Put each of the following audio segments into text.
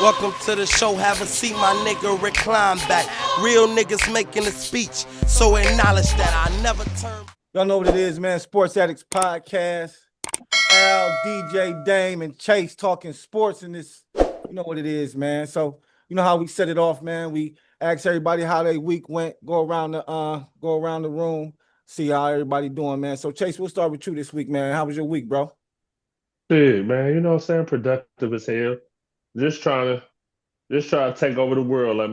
Welcome to the show, have a seat, my nigga, recline back. Real niggas making a speech, so acknowledge that I never turn. Y'all know what it is, man. Sports Addicts Podcast. Al, DJ, Dame, and Chase talking sports in this. You know what it is, man. So you know how we set it off, man. We ask everybody how their week went. Go around the room, see how everybody doing, man. So Chase, we'll start with you this week, man. How was your week, bro? Shit, man, you know what I'm saying? Productive as hell. Just trying to take over the world like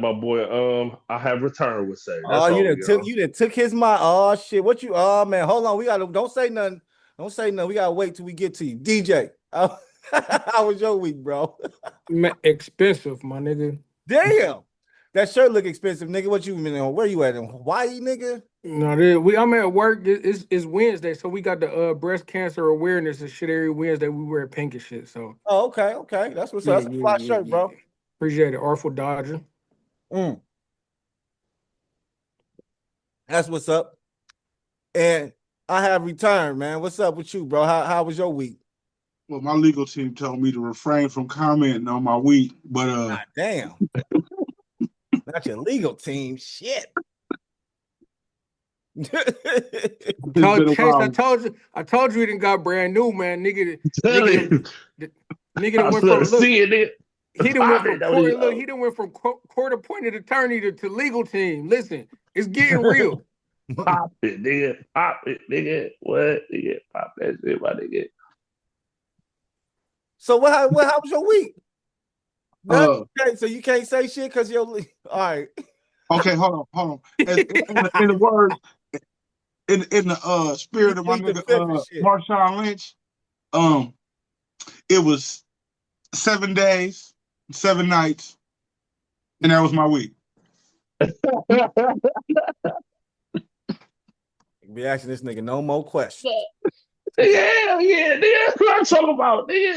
my boy I have returned would say. Oh, That's all, you done took his mind. Oh shit. What you man, hold on. We gotta don't say nothing. Don't say nothing. We gotta wait till we get to you. DJ. How was your week, bro? Expensive, my nigga. Damn. That shirt look expensive, nigga. What you mean? Where you at? In Hawaii, nigga? No, I'm at work. It's Wednesday, so we got the breast cancer awareness and shit every Wednesday. We wear pink and shit. So okay. That's what's up. That's a fly shirt, bro. Appreciate it. Artful Dodger. That's what's up. And I have returned, man. What's up with you, bro? How was your week? Well, my legal team told me to refrain from commenting on my week, but God damn. Not your legal team. Shit. I told you he didn't got brand new, man. Nigga went from he done went from court appointed attorney to legal team. Listen, it's getting real. Pop it, nigga. Pop it, nigga. What? Nigga, pop that shit, my nigga. So how was your week? Okay, so you can't say shit because you're all right. Okay, hold on. In the word, in the spirit of my nigga Marshawn Lynch, it was 7 days, 7 nights, and that was my week. Be asking this nigga no more questions. Yeah, nigga. That's what I'm talking about, nigga.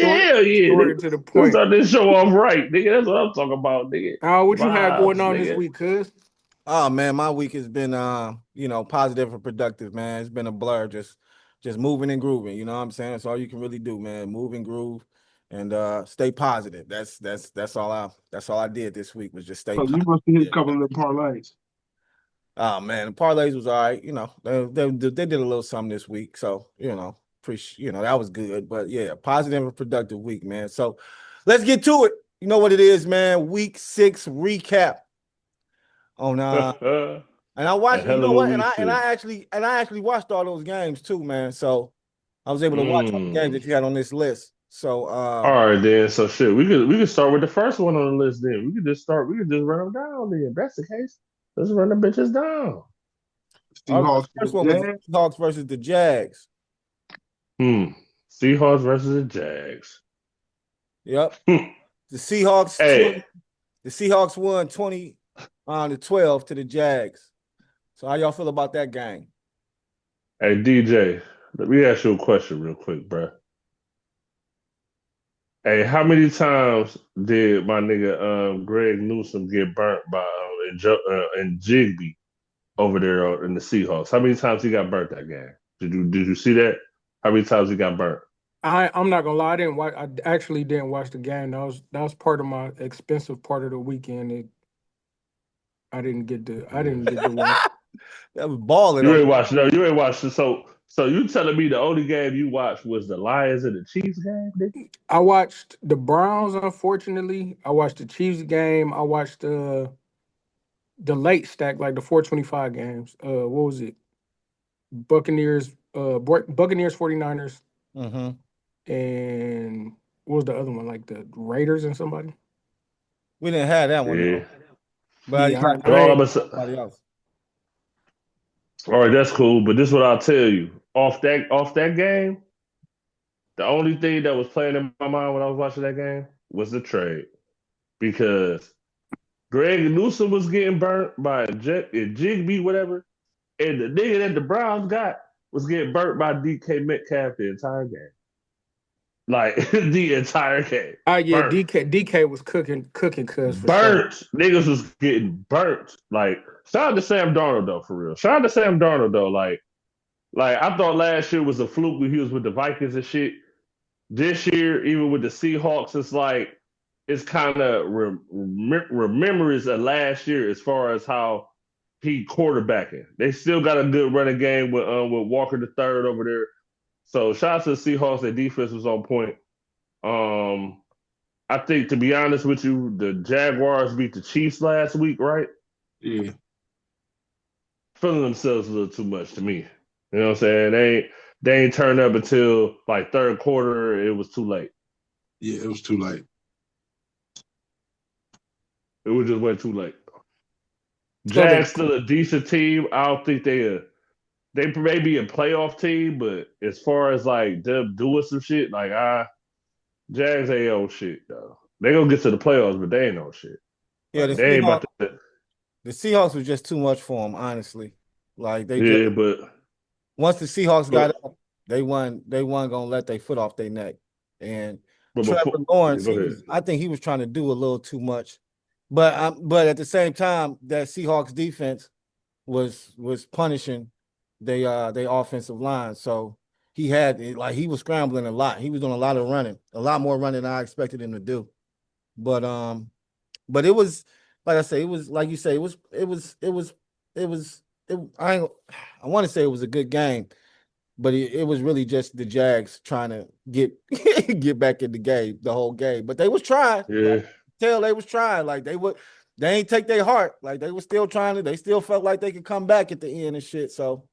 Hell yeah. Nigga. To the point. Start this show off right, nigga. That's what I'm talking about, nigga. What you had going on this week, cuz? Oh man, my week has been positive and productive, man. It's been a blur, just moving and grooving. You know what I'm saying? That's all you can really do, man. Move and groove, and stay positive. That's all I did this week was just stay. So you must have hit a couple of the parlays. Oh man, the parlays was all right. You know, they did a little something this week, so that was good. But yeah, positive and productive week, man. So let's get to it. You know what it is, man. Week 6 recap. On and I watched, you know what, and I actually watched all those games too, man. So I was able to watch all the games that you had on this list. So all right, then. So shit, we could start with the first one on the list. Then we could just run them down. Then if that's the case, let's run the bitches down. The first one was Seahawks versus the Jags. Seahawks versus the Jags. Yep. The Seahawks. The Seahawks won 20-12 to the Jags. So how y'all feel about that game? Hey DJ, let me ask you a question real quick, bro. Hey, how many times did my nigga Greg Newsome get burnt by and Jigby over there in the Seahawks? How many times he got burnt that game? Did you see that? How many times he got burnt? I'm not gonna lie, I actually didn't watch the game. That was part of my expensive part of the weekend. I didn't get to watch. That was balling. You ain't watched. No, you ain't watched. So you telling me the only game you watched was the Lions and the Chiefs game, nigga? I watched the Browns, unfortunately. I watched the Chiefs game. I watched the late stack, like the 425 games. What was it? Buccaneers, 49ers. And what was the other one? Like the Raiders and somebody? We didn't have that one. Yeah. But somebody else. All right, that's cool. But this is what I'll tell you. Off that game, the only thing that was playing in my mind when I was watching that game was the trade. Because Greg Newsome was getting burnt by Jigby, whatever, and the nigga that the Browns got was getting burnt by DK Metcalf the entire game. Like the entire game. Yeah, DK was cooking cuz for burnt. Sure. Niggas was getting burnt. Like, shout out to Sam Darnold though, for real. Shout out to Sam Darnold though. Like I thought last year was a fluke when he was with the Vikings and shit. this year, even with the Seahawks, it's kind of remembers of last year as far as how he quarterbacking. They still got a good running game with Walker the third over there. So shout out to the Seahawks. Their defense was on point. I think, to be honest with you, the Jaguars beat the Chiefs last week, right? Yeah. Feeling themselves a little too much to me. You know what I'm saying? They ain't turned up until like third quarter. It was too late. Yeah, it was too late. It was just way too late. So Jags still a decent team. I don't think they may be a playoff team, but as far as like them doing some shit, like Jags ain't on shit though. They gonna get to the playoffs, but they ain't on shit. Yeah, Like, they ain't about to. the Seahawks was just too much for them, honestly. Like but once the Seahawks got up, they weren't gonna let their foot off their neck. And Trevor Lawrence, I think he was trying to do a little too much. But at the same time, that Seahawks defense was punishing they offensive line. So he was scrambling a lot. He was doing a lot of running, a lot more running than I expected him to do. But it was, like I say, it was like you say, I want to say it was a good game, but it was really just the Jags trying to get back in the game, the whole game. But they was trying. Yeah. They was trying. Like they ain't take their heart. Like they were still trying to. They still felt like they could come back at the end and shit. So,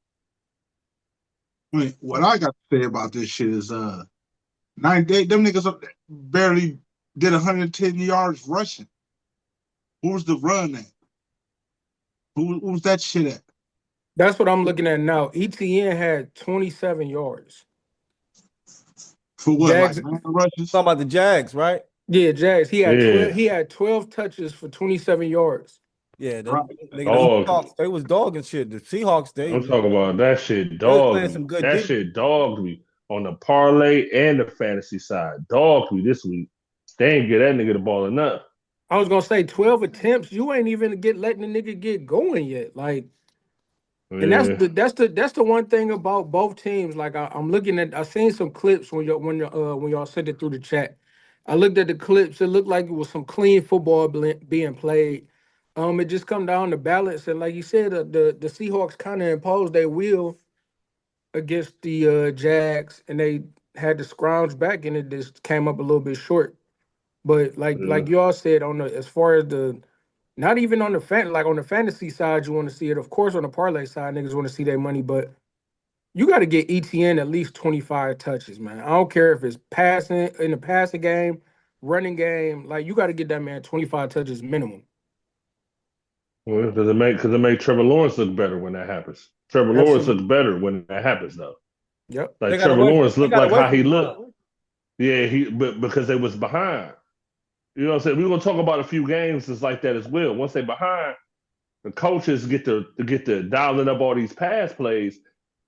I mean, what I got to say about this shit is, them niggas barely did 110 yards rushing. Who was the run at? Who was that shit at? That's what I'm looking at now. ETN had 27 yards. For what? Jags, like rushes? Talking about the Jags, right? Yeah, Jags. He had 12 touches for 27 yards. Yeah, Right. the Seahawks, they was dogging shit. The Seahawks, I'm talking about that shit dogged me. That shit dogged me on the parlay and the fantasy side. Dogged me this week. They ain't get that nigga the ball enough. I was gonna say 12 attempts. You ain't even letting the nigga get going yet. Like, and that's the one thing about both teams. Like I'm looking at, I seen some clips when y'all sent it through the chat. I looked at the clips. It looked like it was some clean football being played. It just come down to balance, and like you said, the Seahawks kind of imposed their will against the Jags, and they had to scrounge back, and it just came up a little bit short. But like y'all said, as far as not even on the fantasy side, you want to see it. Of course, on the parlay side, niggas want to see their money, but you got to get ETN at least 25 touches, man. I don't care if it's passing in the passing game, running game. Like, you got to get that man 25 touches minimum. Well, does it make Trevor Lawrence look better when that happens? Trevor Lawrence looks better when that happens, though. Yep. Like Trevor Lawrence looked like how he looked. Yeah, but because they was behind. You know what I'm saying? We're gonna talk about a few games that's like that as well. Once they behind, the coaches get to dialing up all these pass plays.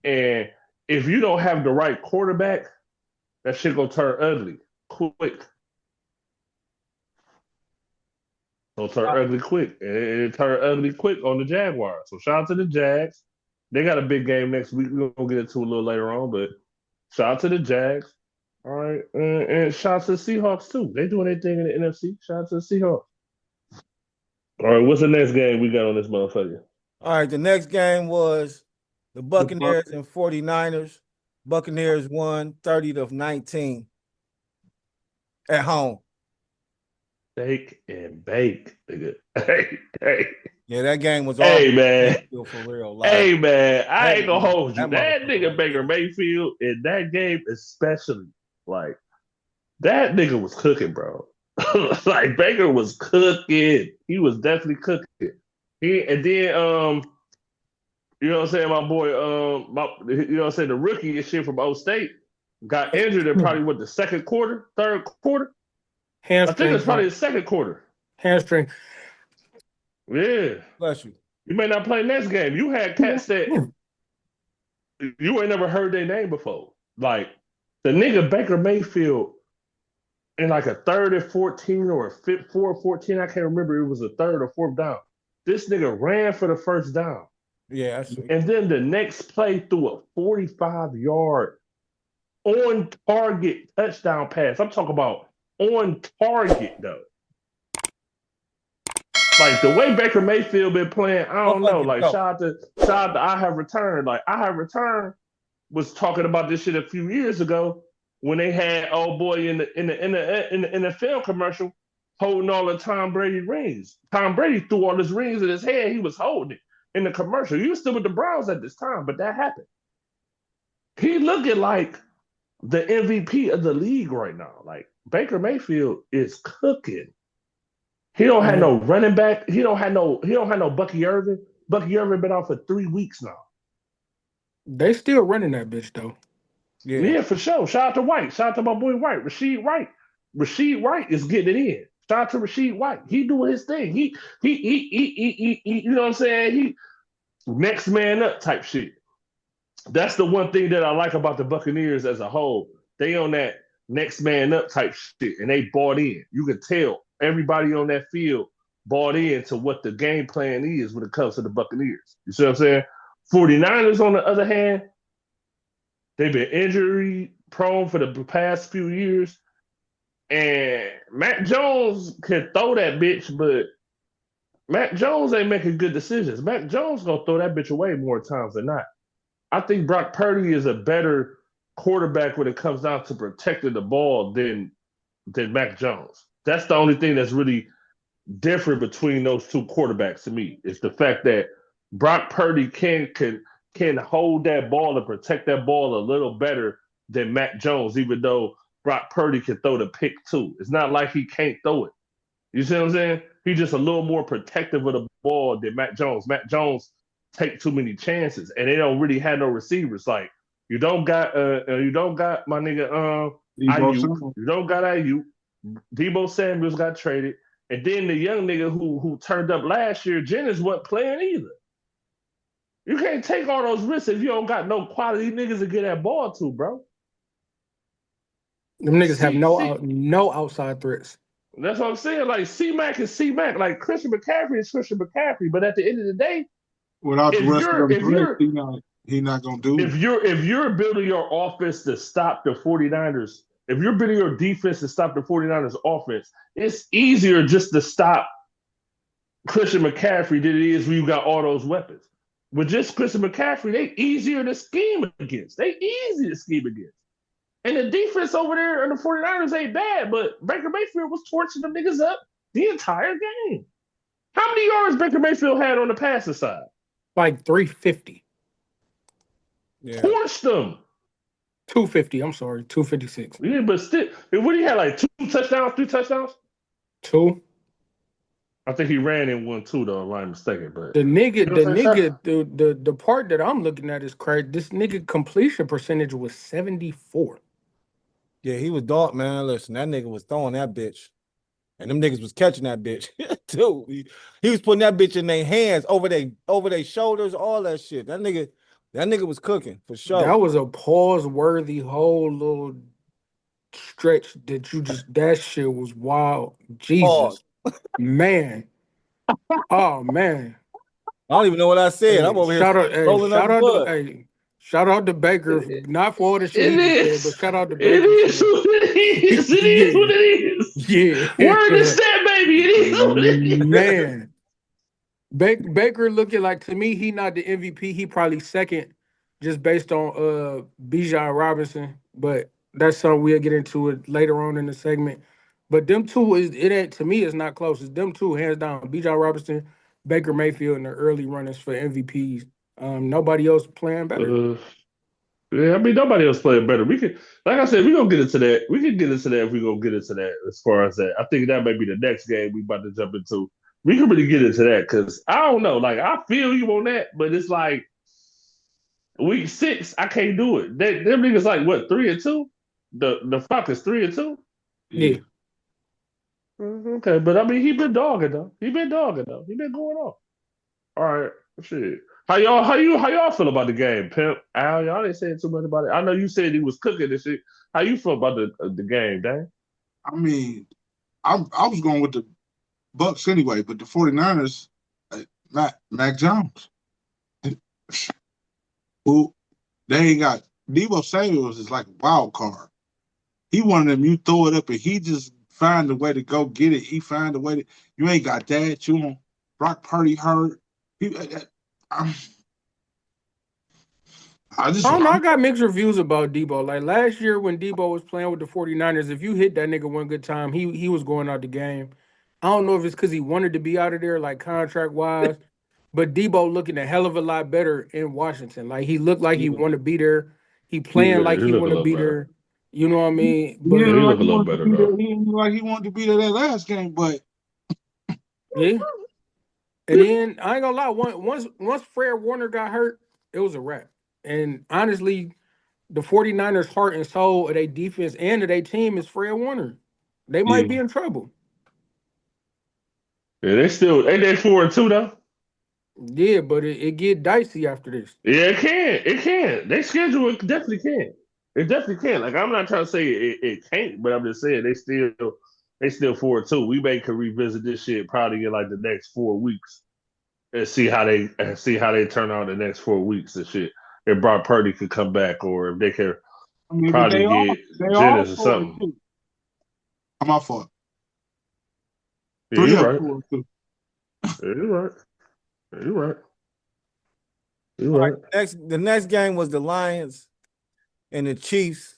And if you don't have the right quarterback, that shit gonna turn ugly quick. It'll turn ugly quick. And it turned ugly quick on the Jaguars. So shout out to the Jags. They got a big game next week. We're gonna get into a little later on, but shout out to the Jags. All right. And shout out to the Seahawks too. They doing their thing in the NFC. Shout out to the Seahawks. All right, what's the next game we got on this motherfucker? All right, the next game was the Buccaneers and 49ers. Buccaneers won 30-19 at home. Steak and bake, nigga. Hey. Yeah, that game was Hey, man. For real. Like, hey, man. I ain't gonna hold you. That nigga Baker Mayfield in that game especially, like, that nigga was cooking, bro. Like, Baker was cooking. He was definitely cooking. And then, you know what I'm saying, my boy, you know what I'm saying, the rookie and shit from O State got injured in probably, the third quarter? Hamstring. I think it's probably the second quarter. Hamstring. Yeah. Bless you. You may not play next game. You had cats that you ain't never heard their name before. Like, the nigga Baker Mayfield in like a 3rd and 14 or a 4th or 14, I can't remember. It was a 3rd or 4th down. This nigga ran for the first down. Yeah. And then the next play threw a 45-yard on target touchdown pass. I'm talking about on target though. Like the way Baker Mayfield been playing, I don't know. Like shout out to I Have Returned. Like I Have Returned was talking about this shit a few years ago when they had old boy in the film commercial holding all the Tom Brady rings. Tom Brady threw all his rings in his head. He was holding it in the commercial. He was still with the Browns at this time, but that happened. He looking like the MVP of the league right now. Like Baker Mayfield is cooking. He don't have no running back. He don't have no Bucky Irvin. Bucky Irvin been out for 3 weeks now. They still running that bitch though. Yeah, for sure. Shout out to White. Shout out to my boy White. Rashid White. Rashid White is getting it in. Shout out to Rashid White. He doing his thing. He you know what I'm saying? He next man up type shit. That's the one thing that I like about the Buccaneers as a whole. They on that next man up type shit, and they bought in. You can tell everybody on that field bought into what the game plan is when it comes to the Buccaneers. You see what I'm saying? 49ers, on the other hand, they've been injury prone for the past few years. And Mac Jones can throw that bitch, but Mac Jones ain't making good decisions. Mac Jones gonna throw that bitch away more times than not. I think Brock Purdy is a better quarterback when it comes down to protecting the ball than Mac Jones. That's the only thing that's really different between those two quarterbacks to me. Is the fact that Brock Purdy can hold that ball and protect that ball a little better than Mac Jones, even though Brock Purdy can throw the pick too. It's not like he can't throw it. You see what I'm saying? He's just a little more protective of the ball than Mac Jones. Mac Jones take too many chances, and they don't really have no receivers. Like you don't got my nigga Ayuk. You don't got Ayuk. Debo Samuels got traded, and then the young nigga who turned up last year, Jennings, wasn't playing either. You can't take all those risks if you don't got no quality niggas to get that ball to, bro. Them niggas have no outside threats. That's what I'm saying. Like C-Mac is C-Mac. Like Christian McCaffrey is Christian McCaffrey. But at the end of the day, without the rest of them, he's not gonna do it. If you're building your offense to stop the 49ers, if you're building your defense to stop the 49ers offense, it's easier just to stop Christian McCaffrey than it is when you got all those weapons. With just Christian McCaffrey, they easier to scheme against. They easy to scheme against. And the defense over there in the 49ers ain't bad, but Baker Mayfield was torching them niggas up the entire game. How many yards Baker Mayfield had on the passing side? Like 350. Yeah. Torched them. 250, I'm sorry, 256. Yeah, but still, what he had, like 2 touchdowns, 3 touchdowns? 2. I think he ran in 1 too, though, if I'm mistaken. But the part that I'm looking at is crazy. This nigga completion percentage was 74. Yeah, he was dark, man. Listen, that nigga was throwing that bitch. And them niggas was catching that bitch too. He was putting that bitch in their hands, over their shoulders, all that shit. That nigga was cooking for sure. That was a pause-worthy whole little stretch that shit was wild. Jesus. Pause. Man. Oh man. I don't even know what I said. I'm over here. Shout out to Baker, not for all the shit he said, but shout out to Baker. It is what it is. It is what it is. Yeah. Word is that, baby. It is what it is. Man. Baker looking like, to me, he not the MVP. He probably second, just based on Bijan Robinson. But that's something we'll get into it later on in the segment. But them two to me, it's not close. It's them two, hands down. Bijan Robinson, Baker Mayfield, and the early runners for MVPs. Nobody else playing better. Yeah, I mean, nobody else playing better. We could, like I said, we're gonna get into that. We can get into that if we're gonna get into that. As far as that, I think that may be the next game we about to jump into. We can really get into that because I don't know. Like, I feel you on that, but it's like week 6, I can't do it. Them niggas like what, 3-2? The Falcons 3-2. Yeah. Okay, but I mean, he been dogging though. He been going on. All right, shit. How y'all feel about the game, Pimp? Al, y'all ain't saying too much about it. I know you said he was cooking this shit. How you feel about the game, Dan? I mean, I was going with the Bucks anyway, but the 49ers, Mac Jones, who they ain't got Debo Samuel is like a wild card. He one of them you throw it up and he just find a way to go get it. He find a way to. You ain't got that. You on Brock Purdy hurt. I don't know. I got mixed reviews about Debo. Like last year when Debo was playing with the 49ers, if you hit that nigga one good time, he was going out the game. I don't know if it's because he wanted to be out of there, like contract wise, but Debo looking a hell of a lot better in Washington. Like he looked like he want to be there. He playing like he look a want to little be better. there. You know what I mean? He But didn't look a little better though. He didn't look like he wanted to be there that last game, but yeah. And then I ain't gonna lie, once Fred Warner got hurt, it was a wrap. And honestly, the 49ers' heart and soul of their defense and of their team is Fred Warner. They might be in trouble. Yeah, they still ain't they 4-2 though. Yeah, but it get dicey after this. Yeah, it can. It can. They schedule it definitely can. It definitely can. Like I'm not trying to say it can't, but I'm just saying they still 4-2. We may could revisit this shit probably in like the next 4 weeks and see how they turn out the next 4 weeks and shit. If Brock Purdy could come back, or if they could probably get Jennings or something. Too. I'm off for it. Yeah, you're right. Yeah, you're right. You're right. You're right. The next game was the Lions and the Chiefs.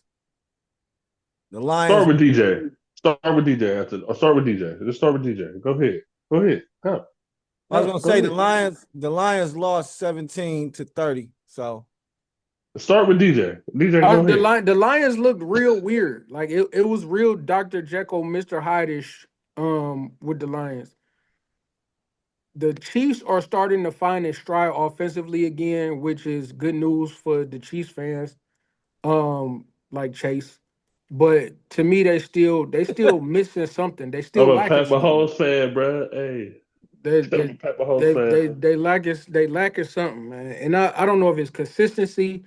The Lions. Start with DJ. Start with DJ after. Or start with DJ. Just start with DJ. Go ahead. Go. I was gonna say the Lions lost 17-30. So start with DJ. DJ, go ahead. The Lions looked real weird. Like it was real Dr. Jekyll, Mr. Hyde-ish with the Lions. The Chiefs are starting to find a stride offensively again, which is good news for the Chiefs fans, like Chase. But to me, they still missing something. They still I'm a lacking Pat something. Mahomes fan, bro. Hey, they lacking something, man. And I don't know if it's consistency.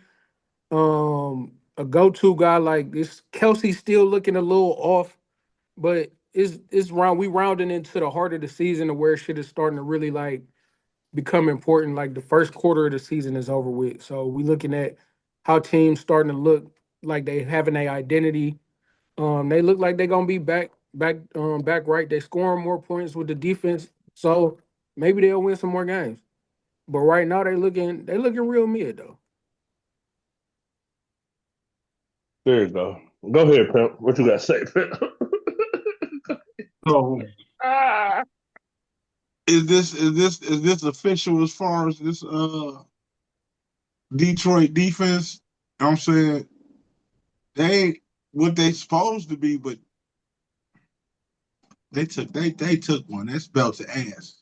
A go-to guy like this Kelsey's still looking a little off, but it's we rounding into the heart of the season to where shit is starting to really like become important. Like the first quarter of the season is over with. So we looking at how teams starting to look like they having a identity. They look like they're gonna be back right. They scoring more points with the defense. So maybe they'll win some more games. But right now they looking real mid though. There you go. Go ahead, Pimp. What you got to say, Pimp? So, is this official as far as this Detroit defense? I'm saying they ain't what they supposed to be, but they took one. That's belt to ass.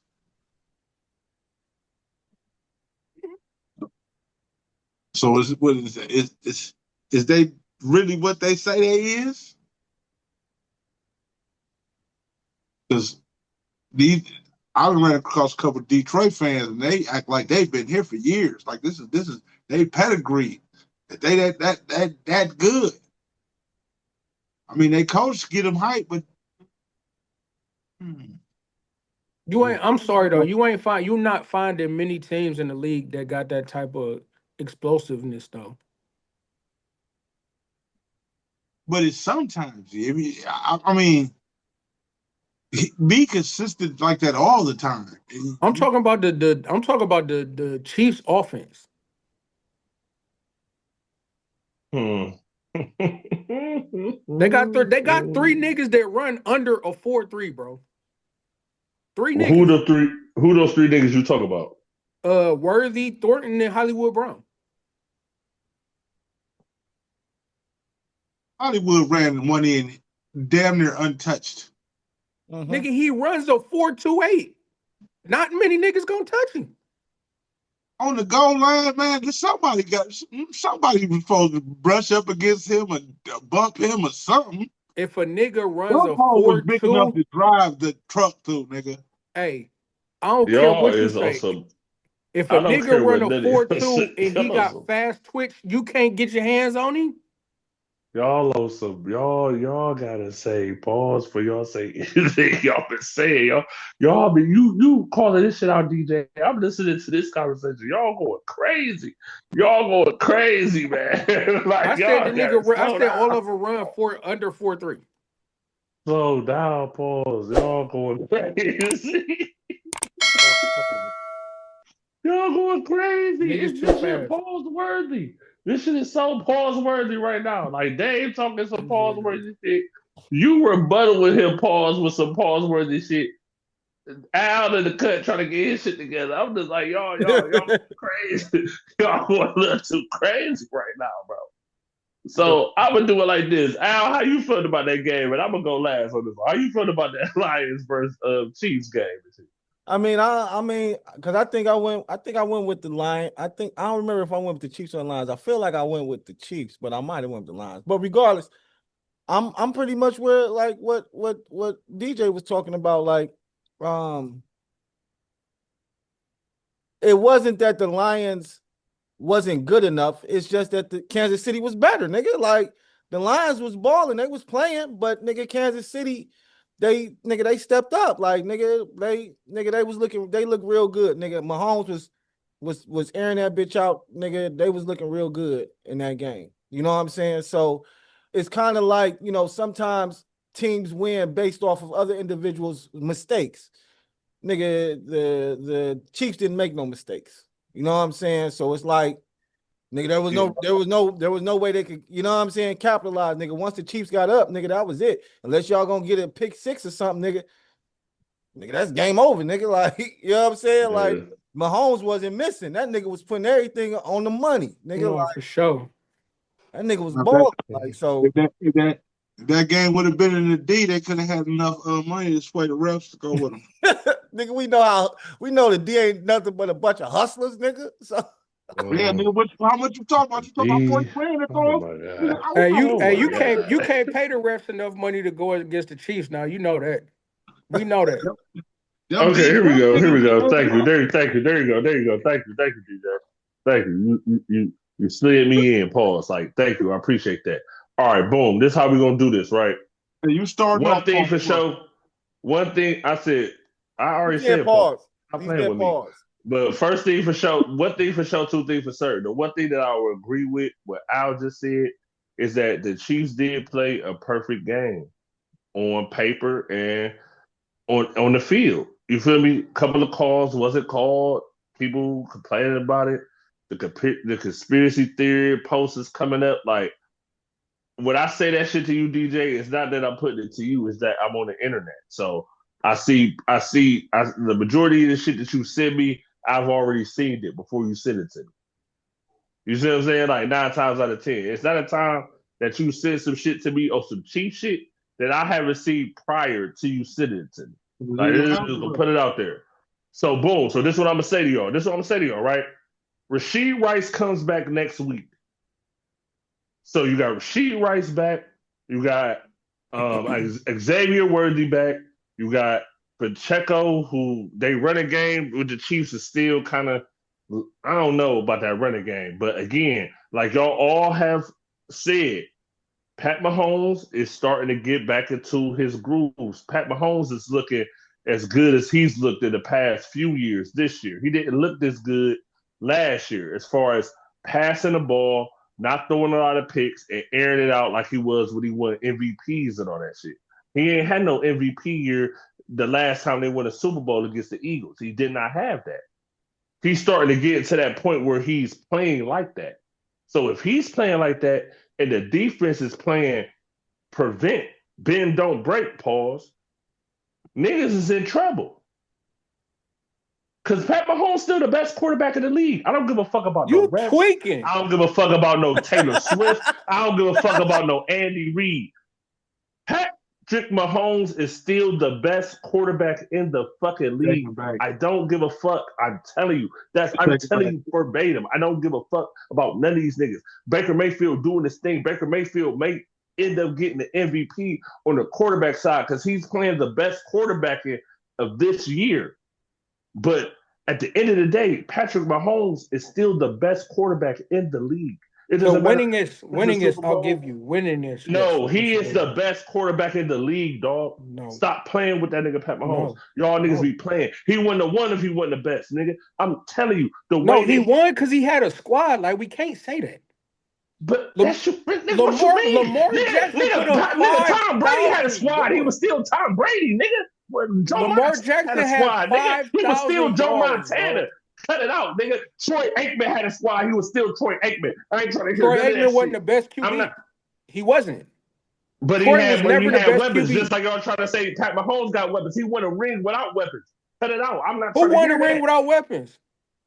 So is they really what they say they is? Because I ran across a couple of Detroit fans and they act like they've been here for years. Like this is they pedigree. That they that good. I mean, they coach get them hype, but you ain't. I'm sorry though. You're not finding many teams in the league that got that type of explosiveness though. But it's sometimes. I mean, be consistent like that all the time. I'm talking about the Chiefs offense. They got three niggas that run under a 4-3, bro. Three niggas. Who those three niggas you talk about? Worthy, Thornton, and Hollywood Brown. Hollywood ran one in damn near untouched. Nigga, he runs a 4.28. Not many niggas gonna touch him. On the goal line, man, somebody was supposed to brush up against him or bump him or something. If a nigga runs a 4.2, was big enough to drive the truck through, nigga. Hey, I don't care what you say. Awesome. If a nigga run a 4.2 and he got fast twitch, you can't get your hands on him. Y'all owe some. Y'all gotta say pause for y'all say anything y'all been saying. Y'all been you calling this shit out, DJ. I'm listening to this conversation. Y'all going crazy. Y'all going crazy, man. I Like said the y'all gotta nigga. I slow said all down. of a run under 4.3. Slow down, pause. Y'all going crazy. Y'all going crazy. Niggas too This shit fast. pause worthy. This shit is so pause worthy right now. Like Dave talking some pause worthy shit. You rebuttal with him pause with some pause worthy shit. Out of the cut trying to get his shit together. I'm just like, y'all crazy. Y'all going a little too crazy right now, bro. So I'm gonna do it like this. Al, how you felt about that game? And I'm gonna go last on this one. How you felt about that Lions versus Chiefs game? I mean, because I think I went with the Lions. I don't remember if I went with the Chiefs or the Lions. I feel like I went with the Chiefs, but I might have went with the Lions. But regardless, I'm pretty much where like what DJ was talking about. Like, it wasn't that the Lions wasn't good enough. It's just that the Kansas City was better, nigga. Like the Lions was balling, they was playing, but nigga, Kansas City, they stepped up. Like they was looking, they looked real good. Nigga, Mahomes was airing that bitch out, nigga. They was looking real good in that game. You know what I'm saying? So it's kind of like, sometimes teams win based off of other individuals' mistakes. Nigga, the Chiefs didn't make no mistakes. You know what I'm saying? So it's like, nigga, there was no way they could, you know what I'm saying, capitalize, nigga. Once the Chiefs got up, nigga, that was it. Unless y'all gonna get a pick six or something, nigga, that's game over, nigga. Like, you know what I'm saying? Yeah. Like, Mahomes wasn't missing. That nigga was putting everything on the money, nigga. No, Like, for sure. that nigga was Now, balling. Like, so if that game would have been in the D, they could have had enough money to sway the refs to go with them. nigga, we know the D ain't nothing but a bunch of hustlers, nigga. So Yeah, nigga, how much you talking about? You talking about 40 grand? That's Oh all. my Nigga, god. I was Hey, talking Oh my you god. can't pay the refs enough money to go against the Chiefs. Now you know that. We know that. them Okay, big here we them go. Here we go. niggas. Thank you. Thank you. There you go. There you go. Thank you. Thank you, DJ. Thank you. You slid me in. Pause. Like, thank you. I appreciate that. All right, boom. This is how we gonna do this, right? Hey, you starting One off thing for Paul. sure. One thing I said. I he already said said pause. pause. Stop He playing said with me. pause. But first thing for sure, one thing for sure, two things for certain. The one thing that I will agree with what Al just said is that the Chiefs did play a perfect game on paper and on the field. You feel me? A couple of calls wasn't called. People complaining about it. The conspiracy theory posters coming up. Like when I say that shit to you, DJ, it's not that I'm putting it to you. It's that I'm on the internet. So the majority of the shit that you send me. I've already seen it before you send it to me. You see what I'm saying? Like 9 times out of 10, it's not a time that you send some shit to me or some cheap shit that I haven't seen prior to you sending it to me. Like, just gonna put it out there. So boom. So this is what I'm gonna say to y'all. This is what I'm gonna say to y'all, right? Rashid Rice comes back next week. So you got Rashid Rice back. You got Xavier Worthy back. You got Pacheco, who they run a game with the Chiefs is still kind of, I don't know about that running game. But again, like y'all all have said, Pat Mahomes is starting to get back into his grooves. Pat Mahomes is looking as good as he's looked in the past few years this year. He didn't look this good last year as far as passing the ball, not throwing a lot of picks, and airing it out like he was when he won MVPs and all that shit. He ain't had no MVP year the last time they won a Super Bowl against the Eagles. He did not have that. He's starting to get to that point where he's playing like that. So if he's playing like that and the defense is playing prevent, bend, don't break, pause, niggas is in trouble. Because Pat Mahomes still the best quarterback in the league. I don't give a fuck about no You refs. tweaking. I don't give a fuck about no Taylor Swift. I don't give a fuck about no Andy Reid. Patrick Mahomes is still the best quarterback in the fucking league. I don't give a fuck. I'm telling you. I'm telling you verbatim. I don't give a fuck about none of these niggas. Baker Mayfield doing this thing. Baker Mayfield may end up getting the MVP on the quarterback side because he's playing the best quarterback of this year. But at the end of the day, Patrick Mahomes is still the best quarterback in the league. It So doesn't matter. winning is. Super I'll Bowl. give you winning is. No, Yes, he is the absolutely. best quarterback in the league, dog. No, Stop playing with that nigga Pat Mahomes. no, Y'all niggas no. be playing. He wouldn't have won if he wasn't the best, nigga. I'm telling you, the No, way he they. won because he had a squad. Like we can't say that. But Lam- that's your nigga. What you mean, Lamar Jackson put up nigga? Tom Brady had a 5,000 squad. He was yards. still Tom Brady, nigga. Joe Lamar Montana had Jackson a had squad, nigga. He was 5,000 still Joe yards, Montana. bro. Cut it out, nigga. Troy Aikman had a squad. He was still Troy Aikman. I ain't trying to hear Troy none of that Aikman wasn't shit. the best I'm QB. not. He wasn't. But Troy was never the best weapons, QB. just like y'all trying to say Pat Mahomes got weapons. He won a ring without weapons. Cut it out. I'm not Who trying to won the hear ring that. without weapons?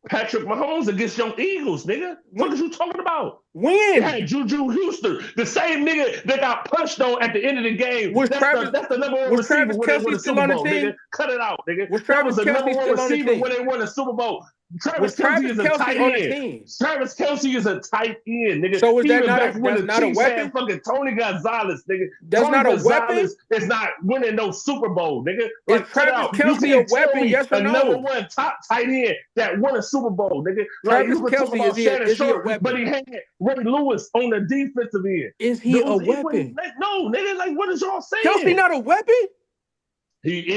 Patrick Mahomes against your Eagles, nigga. What are you talking about? When? They had Juju Houston, the same nigga that got punched on at the end of the game. Was That's Travis the number one was receiver Travis when they won Kelce the still Super on the Bowl, team? nigga. Cut it out, nigga. Was That Travis was the number Kelce one still on the receiver team? when they won the Super Bowl. Was Travis Kelce Travis is a Kelce tight on the end. team? Travis Kelce is a tight end, nigga. So is that Even not back a when that's the not a Chiefs had weapon? fucking Tony Gonzalez, nigga. That's Tony not a weapon? Gonzalez is not winning no Super Bowl, nigga. Is Like, cut it Travis out. You Kelce a can't tell weapon? me Yes or a number no? one top tight end that won a Super Bowl, nigga. Like, Travis you could talk Kelce about Shannon is he a Sharp, but weapon? he had Ray Lewis on the defensive end. Is he a He wouldn't, weapon? no, nigga, like, what is y'all Kelce saying? not a weapon?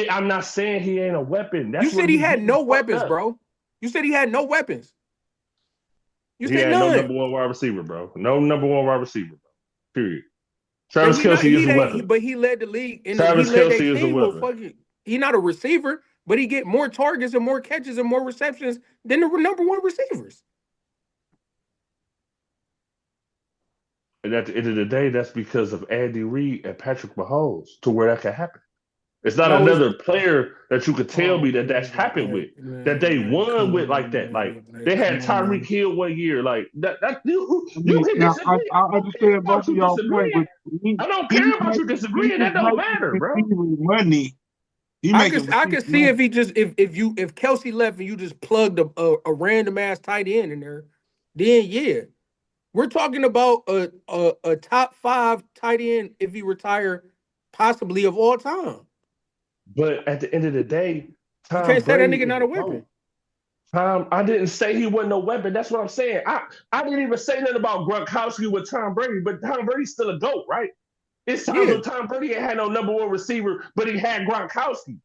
I'm not saying he ain't a weapon. You That's said where he you had getting no fucked weapons, up. bro. You said he had no weapons. You He said had no none. number one wide receiver, bro. No number one wide receiver, bro. Period. And Travis Kelce is a weapon. but he led the league and he Travis led their Kelce is a team with weapon. fucking. He not a receiver, but he get more targets and more catches and more receptions than the number one receivers. And at the end of the day, that's because of Andy Reid and Patrick Mahomes to where that can happen. It's not No, another player that you could tell me that that's happened with, that they man, won come with on, like that. Like man, they had come on, man. Tyreek Hill one year. Like that I you mean, can now disagree. I I don't care understand both about of you y'all points, disagreeing. but I don't care about you disagreeing. That don't matter, bro. money. He I making could see if he just if Kelce left and you just plugged a random ass tight end in there, then yeah. We're talking about a top 5 tight end if he retire, possibly of all time. But at the end of the day, You Tom can't say that Brady nigga is not a a weapon. GOAT. I didn't say he wasn't a weapon. That's what I'm saying. I didn't even say nothing about Gronkowski with Tom Brady, but Tom Brady's still a GOAT, right? It's times Yeah, when Tom Brady ain't had no number one receiver, but he had Gronkowski.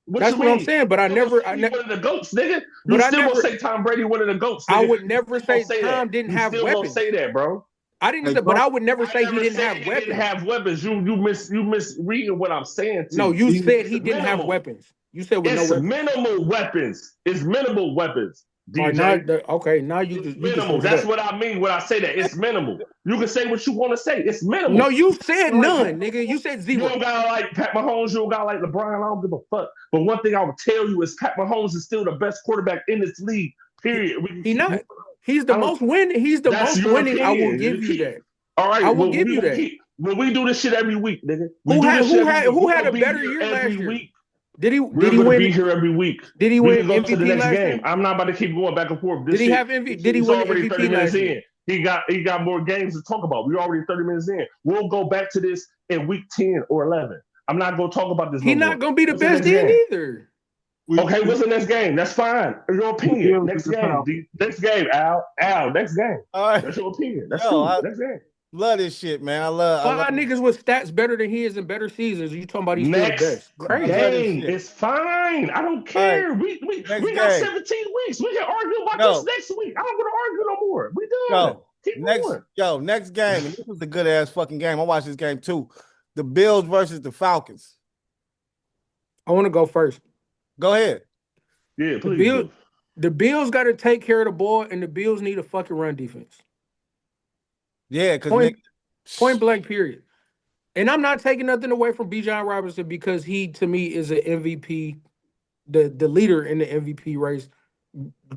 What that's you what I'm mean? saying. But You still gonna say he one of the GOATs, nigga? You still gonna say Tom Brady one of the GOATs, I nigga? would You never still gonna say say that. Tom didn't You have still gonna weapons. say that, bro. I didn't Hey, say, but I would never I say he never didn't said have he weapons. didn't have weapons. You misreading what I'm saying to No, you. you said It's he didn't have minimal. weapons. You said with no It's weapons. minimal weapons. It's minimal weapons, All right, now DJ. okay, now you It's just minimal. switch it That's up. what I mean when I say that. It's minimal. You can say what you want to say. It's No, minimal. you said You like none, nigga. You said you zero. don't gotta like Pat Mahomes. You don't gotta like LeBron. I don't give a fuck. But one thing I will tell you is Pat Mahomes is still the best quarterback in this league. Period. We can He keep not. moving. He's the I don't. most winning. He's the That's most your winning. I will opinion. give you that. All I right. will Well, give we you gonna that. keep. Well, we do this shit every week, nigga. We do this shit every week. Who We're had a gonna be better here year every last year? week. Did he We're did he gonna win? be here every week. Did he We win can go to the MVP next last game. year? I'm not about to keep going back and forth. Did he have MVP? Did he It's win the already 30 MVP minutes last year? in. He got more games to talk about. We're already 30 minutes in. We'll go back to this in week 10 or 11. I'm not gonna talk about this He no more. not gonna be the What's the best next then game? either. Okay, what's the next game? That's fine. Your opinion. Bills Next with the game. Falcons. Next game, Al. Al, next game. All right. That's your opinion. That's Yo, cool. I Next game. love this shit, man. I love 5 niggas with stats better than his in better seasons. You talking about he's still the Next best? Crazy. love this game. shit. It's fine. I don't All right. care. We Next got game. 17 weeks. We can argue about Yo. this next week. I don't want to argue no more. We done. Keep going. Next game. And this was a good ass fucking game. I watched this game too. The Bills versus the Falcons. I want to go first. Go ahead. Yeah, please do. The Bills got to take care of the ball, and the Bills need a fucking run defense. Yeah, because point blank, period. And I'm not taking nothing away from Bijan Robinson because he, to me, is an MVP, the leader in the MVP race,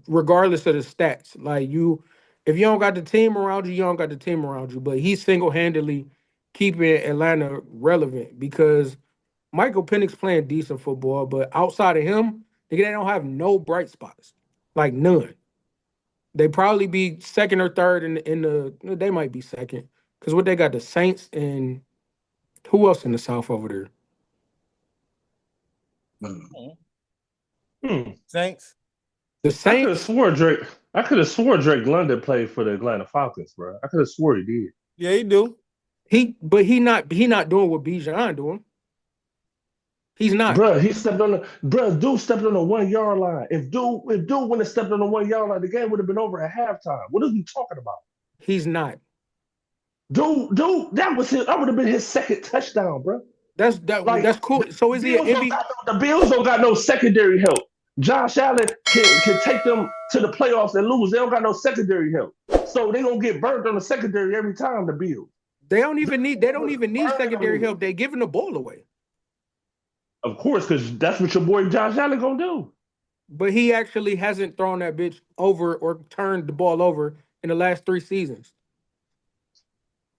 regardless of the stats. Like if you don't got the team around you, you don't got the team around you. But he's single-handedly keeping Atlanta relevant because Michael Penix playing decent football, but outside of him, they don't have no bright spots. Like none. They probably be second or third in the they might be second. Because what they got, the Saints and who else in the South over there? Saints. The I could have Saints, swore Drake. I could have swore Drake London played for the Atlanta Falcons, bro. I could have swore he did. Yeah, he do. he not doing what Bijan doing. He's not. Bro, dude stepped on the 1 yard line. If dude wouldn't have stepped on the 1 yard line, the game would have been over at halftime. What are you talking about? He's not. Dude, that would have been his second touchdown, bro. That's cool. So is he an MVP? The Bills don't got no secondary help. Josh Allen can take them to the playoffs and lose. They don't got no secondary help. So they gonna get burnt on the secondary every time, the Bills. They don't even need secondary help. They're giving the ball away. Of course, because that's what your boy Josh Allen gonna do. But he actually hasn't thrown that bitch over or turned the ball over in the last 3 seasons.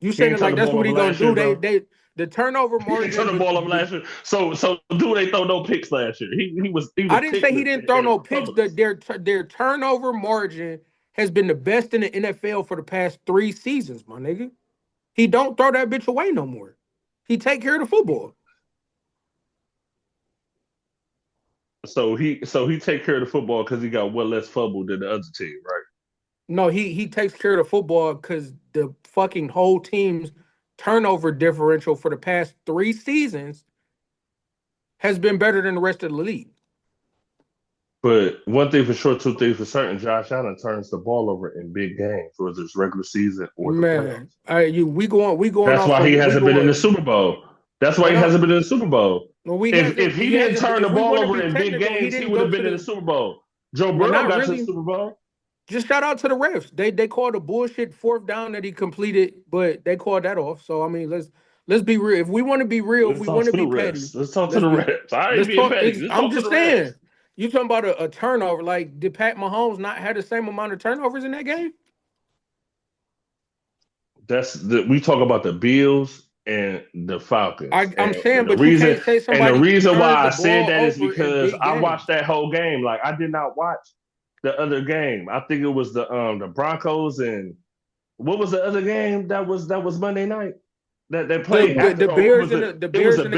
You saying it like that's what he gonna do? They the turnover margin. He turned the ball over last year. So do they throw no picks last year? He was. I didn't say he didn't throw no picks. Their turnover margin has been the best in the NFL for the past 3 seasons, my nigga. He don't throw that bitch away no more. He take care of the football. So he take care of the football because he got one less fumble than the other team, right? No, he takes care of the football because the fucking whole team's turnover differential for the past 3 seasons has been better than the rest of the league. But one thing for sure, two things for certain: Josh Allen turns the ball over in big games, whether it's regular season or the playoffs. We going. That's why he hasn't been in the Super Bowl. That's why he hasn't been in the Super Bowl. Well, if he didn't turn the ball over in big games, he would have been in the Super Bowl. Joe Burrow got to the Super Bowl. Just shout out to the refs. They called a bullshit 4th down that he completed, but they called that off. So I mean, let's be real. If we want to be real, if we want to be petty, let's talk to the refs. I ain't being petty. I'm just saying. You talking about a turnover? Like, did Pat Mahomes not have the same amount of turnovers in that game? We talk about the Bills and the Falcons. I'm saying, but you can't say somebody. And the reason why I said that is because I watched that whole game. Like, I did not watch the other game. I think it was the Broncos and what was the other game that was Monday night that they played? The Bears and the Bears and the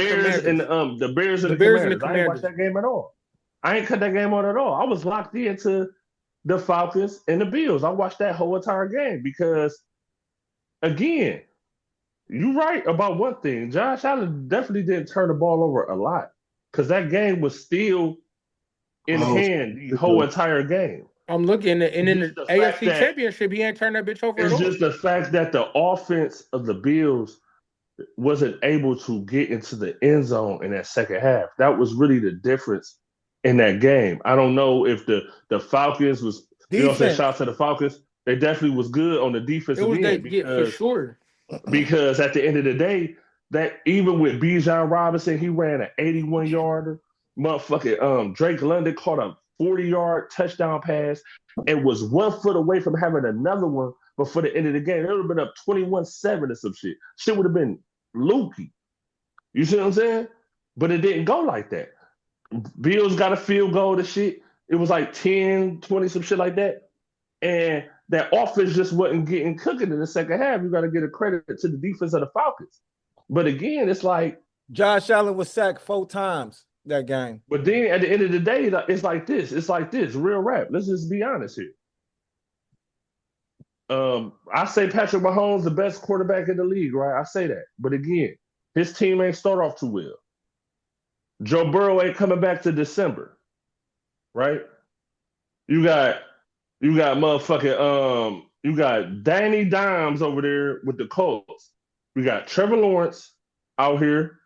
Commanders. I didn't watch that game at all. I ain't cut that game on at all. I was locked into the Falcons and the Bills. I watched that whole entire game because, again, you're right about one thing. Josh Allen definitely didn't turn the ball over a lot because that game was still in hand the whole entire game. I'm looking at, and in the AFC Championship, he ain't turned that bitch over at all. It's just the fact that the offense of the Bills wasn't able to get into the end zone in that second half. That was really the difference in that game. I don't know if the Falcons was, shout out to the Falcons. They definitely was good on the defensive end. For sure. Because at the end of the day, that even with Bijan Robinson, he ran an 81-yarder. Motherfucking Drake London caught a 40-yard touchdown pass and was 1 foot away from having another one before the end of the game. It would have been up 21-7 or some shit. Shit would have been lukey. You see what I'm saying? But it didn't go like that. Bills got a field goal to shit. It was like 10, 20, some shit like that. And that offense just wasn't getting cooking in the second half. You got to get a credit to the defense of the Falcons. But again, it's like Josh Allen was sacked 4 times that game. But then at the end of the day, it's like this. It's like this. Real rap. Let's just be honest here. I say Patrick Mahomes the best quarterback in the league, right? I say that. But again, his team ain't start off too well. Joe Burrow ain't coming back to December, right? You got motherfucking you got Danny Dimes over there with the Colts. You got Trevor Lawrence out here,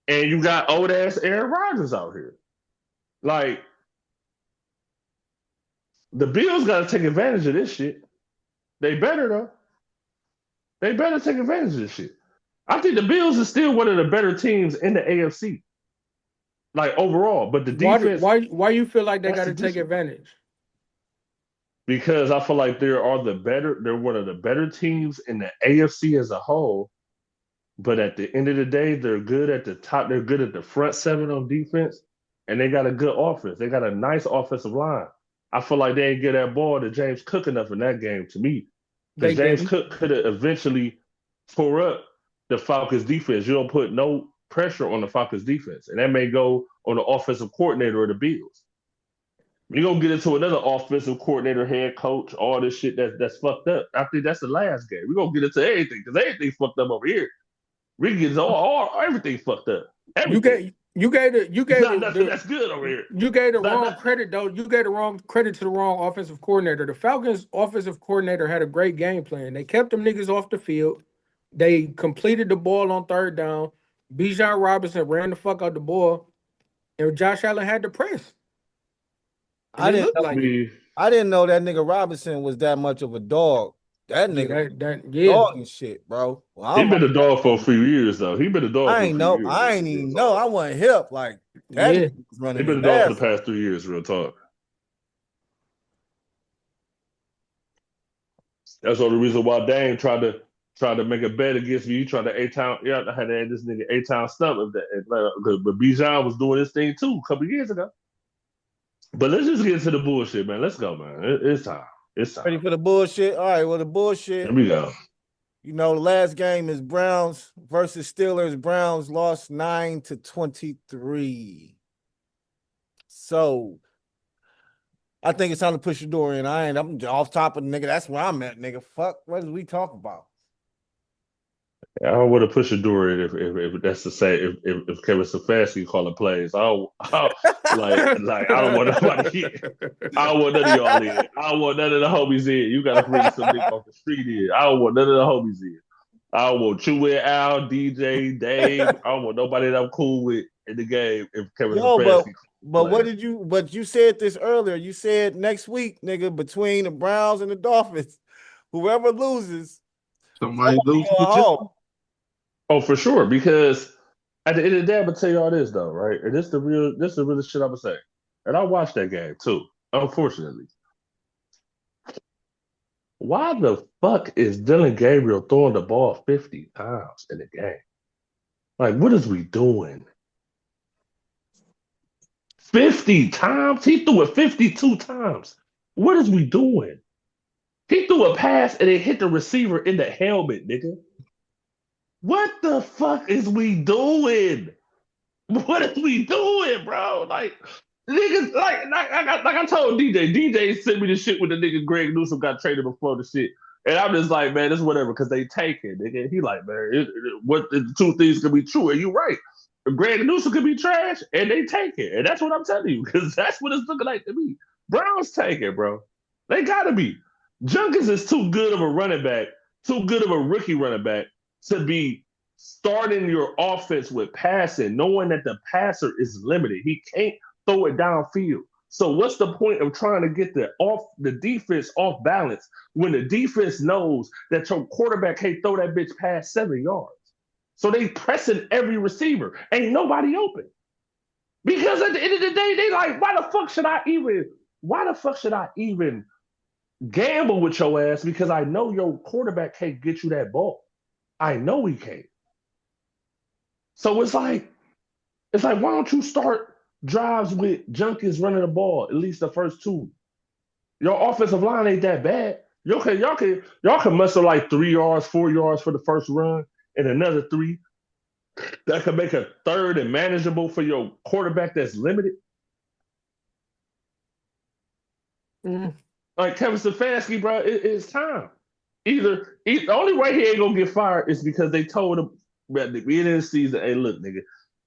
and you got old ass Aaron Rodgers out here. Like, the Bills got to take advantage of this shit. They better though. They better take advantage of this shit. I think the Bills are still one of the better teams in the AFC. Like overall, but the defense. Why you feel like they got to take advantage? Because I feel like they're one of the better teams in the AFC as a whole. But at the end of the day, they're good at the top. They're good at the front 7 on defense, and they got a good offense. They got a nice offensive line. I feel like they ain't get that ball to James Cook enough in that game to me. Because James Cook could have eventually tore up the Falcons defense. You don't put no pressure on the Falcons defense, and that may go on the offensive coordinator of the Bills. You're gonna get into another offensive coordinator, head coach, all this shit that's fucked up. I think that's the last game. We're gonna get into everything because everything's fucked up over here. We get all everything fucked up. Everything. You gave It's not nothing that's good over here. You gave the wrong Not- credit though. You gave the wrong credit to the wrong offensive coordinator. The Falcons' offensive coordinator had a great game plan. They kept them niggas off the field. They completed the ball on third down. Bijan Robinson ran the fuck out the ball, and Josh Allen had to press. I didn't know that nigga Robinson was that much of a dog. That nigga, dog and shit, bro. Well, he been a dog for a few years though. He been a dog. I ain't even know. I wasn't hip. Like that Yeah. was running. He been a dog for the past 3 years. Real talk. That's the only reason why Dame tried to make a bet against me. He tried to A-Town. Yeah, I had to add this nigga A-Town stomach. But Bijan was doing this thing too a couple years ago. But let's just get into the bullshit, man. Let's go, man. It's time. It's time. Ready for the bullshit? All right, well, the bullshit. Here we go. You know, the last game is Browns versus Steelers. Browns lost 9-23. So I think it's time to push the door in. I'm off top of the nigga. That's where I'm at, nigga. Fuck, what did we talk about? I don't want to push a door in if that's to say if Kevin Stefanski calling plays. I don't want nobody in. I don't want none of y'all in. I don't want none of the homies in. You gotta bring some nigga off the street in. I don't want none of the homies in. I don't want you in, Al, DJ, Dave. I don't want nobody that I'm cool with in the game if Kevin Stefanski. But you said this earlier. You said next week, nigga, between the Browns and the Dolphins, whoever loses, somebody loses. Oh, for sure. Because at the end of the day, I'm gonna tell y'all this though, right? And this the real shit I'm gonna say. And I watched that game too, unfortunately. Why the fuck is Dylan Gabriel throwing the ball 50 times in the game? Like, what is we doing? 50 times? He threw it 52 times. What is we doing? He threw a pass and it hit the receiver in the helmet, nigga. What the fuck is we doing? What is we doing, bro? Like, niggas, like I told DJ. DJ sent me the shit with the nigga Greg Newsom got traded before the shit. And I'm just like, man, it's whatever, because they take it, nigga. He like, man, what the two things can be true. And you right. Greg Newsom could be trash, and they take it. And that's what I'm telling you, because that's what it's looking like to me. Browns take it, bro. They gotta be. Junkins is too good of a running back, too good of a rookie running back to be starting your offense with passing, knowing that the passer is limited. He can't throw it downfield. So what's the point of trying to get the defense off balance when the defense knows that your quarterback can't throw that bitch past 7 yards? So they pressing every receiver. Ain't nobody open. Because at the end of the day, they like, why the fuck should I even gamble with your ass, because I know your quarterback can't get you that ball. I know he can't. So it's like, why don't you start drives with Junkins running the ball, at least the first two? Your offensive line ain't that bad. Y'all can muscle like 3 yards, 4 yards for the first run, and another 3. That could make a third and manageable for your quarterback that's limited. Like Kevin Stefanski, bro, it's time. The only way he ain't gonna get fired is because they told him at the beginning of the season, hey, look, nigga,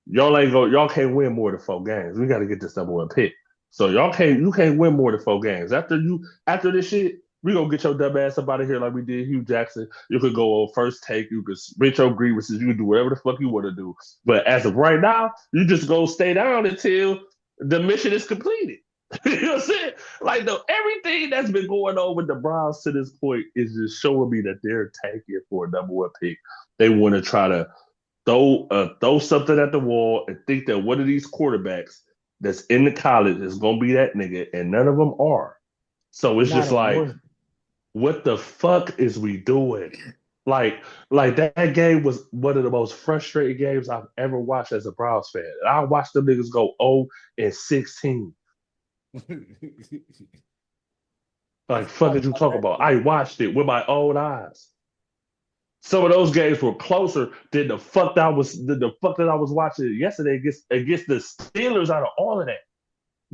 y'all can't win more than 4 games. We gotta get this number 1 pick. So you can't win more than 4 games. After this shit, we gonna get your dumb ass up out of here like we did Hugh Jackson. You could go on First Take, you could spit your grievances, you can do whatever the fuck you want to do. But as of right now, you just go stay down until the mission is completed. You know what I'm saying? Like, everything that's been going on with the Browns to this point is just showing me that they're tanking for a number 1 pick. They want to try to throw something at the wall and think that one of these quarterbacks that's in the college is going to be that nigga, and none of them are. So it's just like, what the fuck is we doing? Like that game was one of the most frustrating games I've ever watched as a Browns fan. And I watched them niggas go 0-16. Like, fuck did you talk about? I watched it with my own eyes. Some of those games were closer than the fuck that I was watching yesterday against the Steelers out of all of that.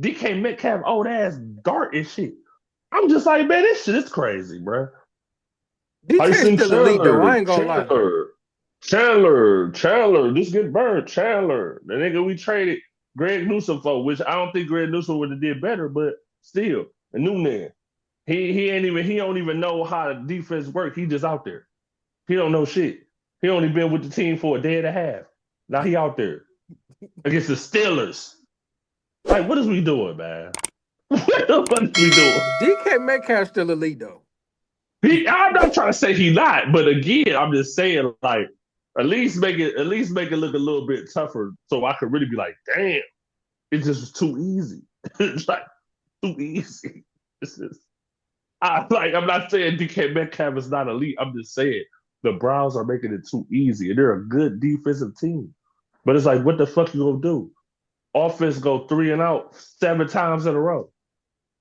DK Metcalf old ass dart and shit. I'm just like, man, this shit is crazy, bro. DK's Tyson still elite though. I ain't gonna lie. Chandler, this get burned. Chandler, the nigga we traded Greg Newsom for, which I don't think Greg Newsom would have did better, but still, a new man. He don't even know how the defense work. He just out there. He don't know shit. He only been with the team for a day and a half. Now he out there against the Steelers. Like, what is we doing, man? What the fuck is we doing? DK Metcalf's still elite though. I'm not trying to say he not, but again, I'm just saying, like, at least make it look a little bit tougher, so I could really be like, damn, it just was too easy. It's like too easy. It's just, I'm not saying DK Metcalf is not elite. I'm just saying the Browns are making it too easy, and they're a good defensive team. But it's like, what the fuck you gonna do? Offense go 3 and out 7 times in a row.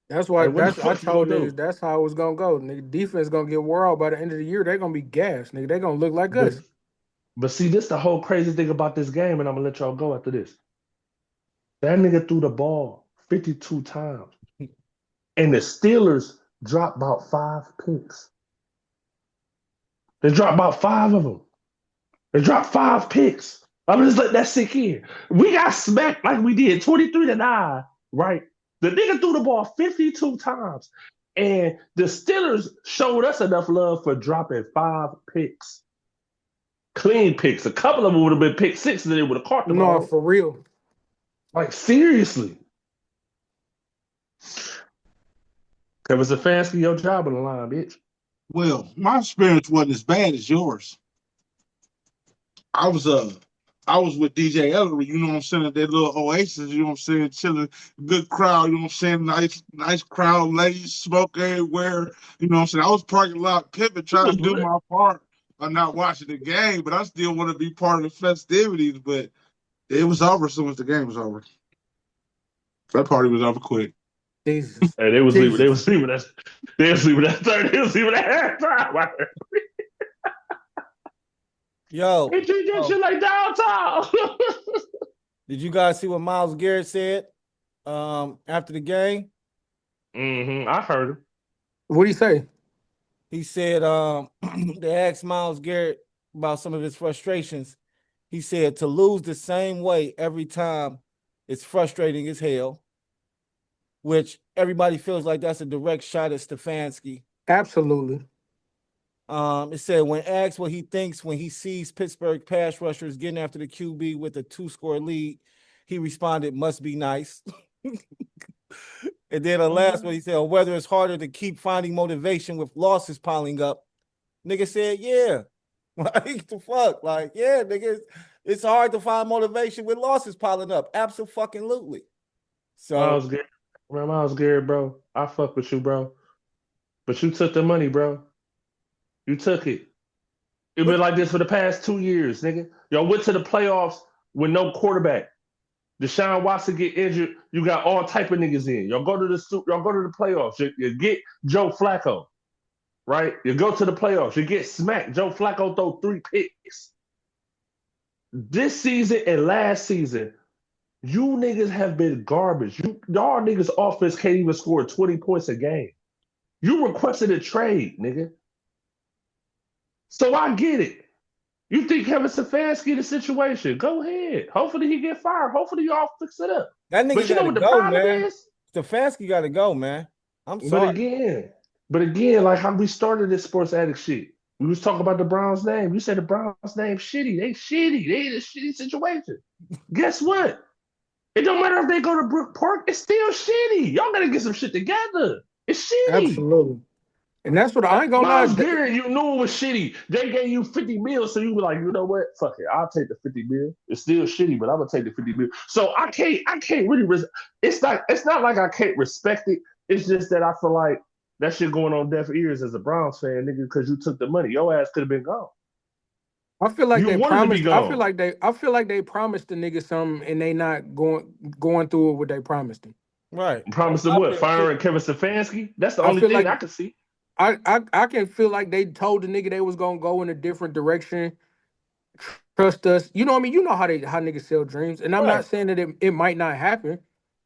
That's why Like, I told niggas that's how it was gonna go. Nigga, defense gonna get wore out by the end of the year. They're gonna be gassed, nigga. They're gonna look like us. But see, this the whole crazy thing about this game, and I'm gonna let y'all go after this. That nigga threw the ball 52 times. And the Steelers dropped about 5 picks. They dropped about 5 of them. They dropped 5 picks. I'm just letting that sink in. We got smacked like we did 23-9, right? The nigga threw the ball 52 times. And the Steelers showed us enough love for dropping 5 picks. Clean picks. A couple of them would have been pick 6 and they would have caught the ball. No, for real. Like, seriously. Kevin Stefanski, your job on the line, bitch. Well, my experience wasn't as bad as yours. I was with DJ Ellery, you know what I'm saying, at that little oasis, you know what I'm saying, chilling, good crowd, you know what I'm saying, nice crowd, ladies, smoke everywhere, you know what I'm saying. I was parking lot pimping, trying to do my part. I'm not watching the game, but I still want to be part of the festivities, but it was over as soon as the game was over. That party was over quick. Jesus. And they was leaving that third, they was leaving that halftime. Yo, They treat that shit like downtown. did you guys see what Myles Garrett said after the game? I heard him. What'd he say? He said they asked Myles Garrett about some of his frustrations. He said to lose the same way every time it's frustrating as hell, which everybody feels like that's a direct shot at Stefanski. Absolutely. It said when asked what he thinks when he sees Pittsburgh pass rushers getting after the QB with a 2-score lead, he responded, "Must be nice." And then the last one, he said, whether it's harder to keep finding motivation with losses piling up. Nigga said, yeah. Like, the fuck? Like, yeah, nigga, it's hard to find motivation with losses piling up. Absolutely. So, Myles Garrett, bro, I fuck with you, bro. But you took the money, bro. You took it. It's been like this for the past 2 years, nigga. Y'all went to the playoffs with no quarterback. Deshaun Watson get injured. You got all type of niggas in. Y'all go to the playoffs. You get Joe Flacco, right? You go to the playoffs. You get smacked. Joe Flacco throw 3 picks. This season and last season, you niggas have been garbage. Y'all niggas offense can't even score 20 points a game. You requested a trade, nigga. So I get it. You think Kevin Stefanski the situation? Go ahead. Hopefully he get fired. Hopefully y'all fix it up. that nigga But you know what the go, problem man. is? Stefanski got to go, man. I'm sorry. But again, like how we started this sports addict shit. We was talking about the Browns' name. You said the Browns' name shitty. They shitty. They in a shitty situation. Guess what? It don't matter if they go to Brook Park. It's still shitty. Y'all gotta get some shit together. It's shitty. Absolutely. And that's what I ain't gonna lie. Myles Garrett, you knew it was shitty. They gave you 50 mil, so you were like, you know what? Fuck it. I'll take the 50 mil. It's still shitty, but I'm gonna take the 50 mil. So I can't really it's not like I can't respect it. It's just that I feel like that shit going on deaf ears as a Browns fan, nigga, because you took the money. Your ass could have been gone. I feel like they promised. I feel like they promised the nigga something and they not going through what they promised him. Right. Promised them what? Firing Kevin Stefanski? That's the only thing I can see. I can feel like they told the nigga they was gonna go in a different direction. Trust us. You know what I mean? You know how niggas sell dreams. And I'm not saying that it might not happen,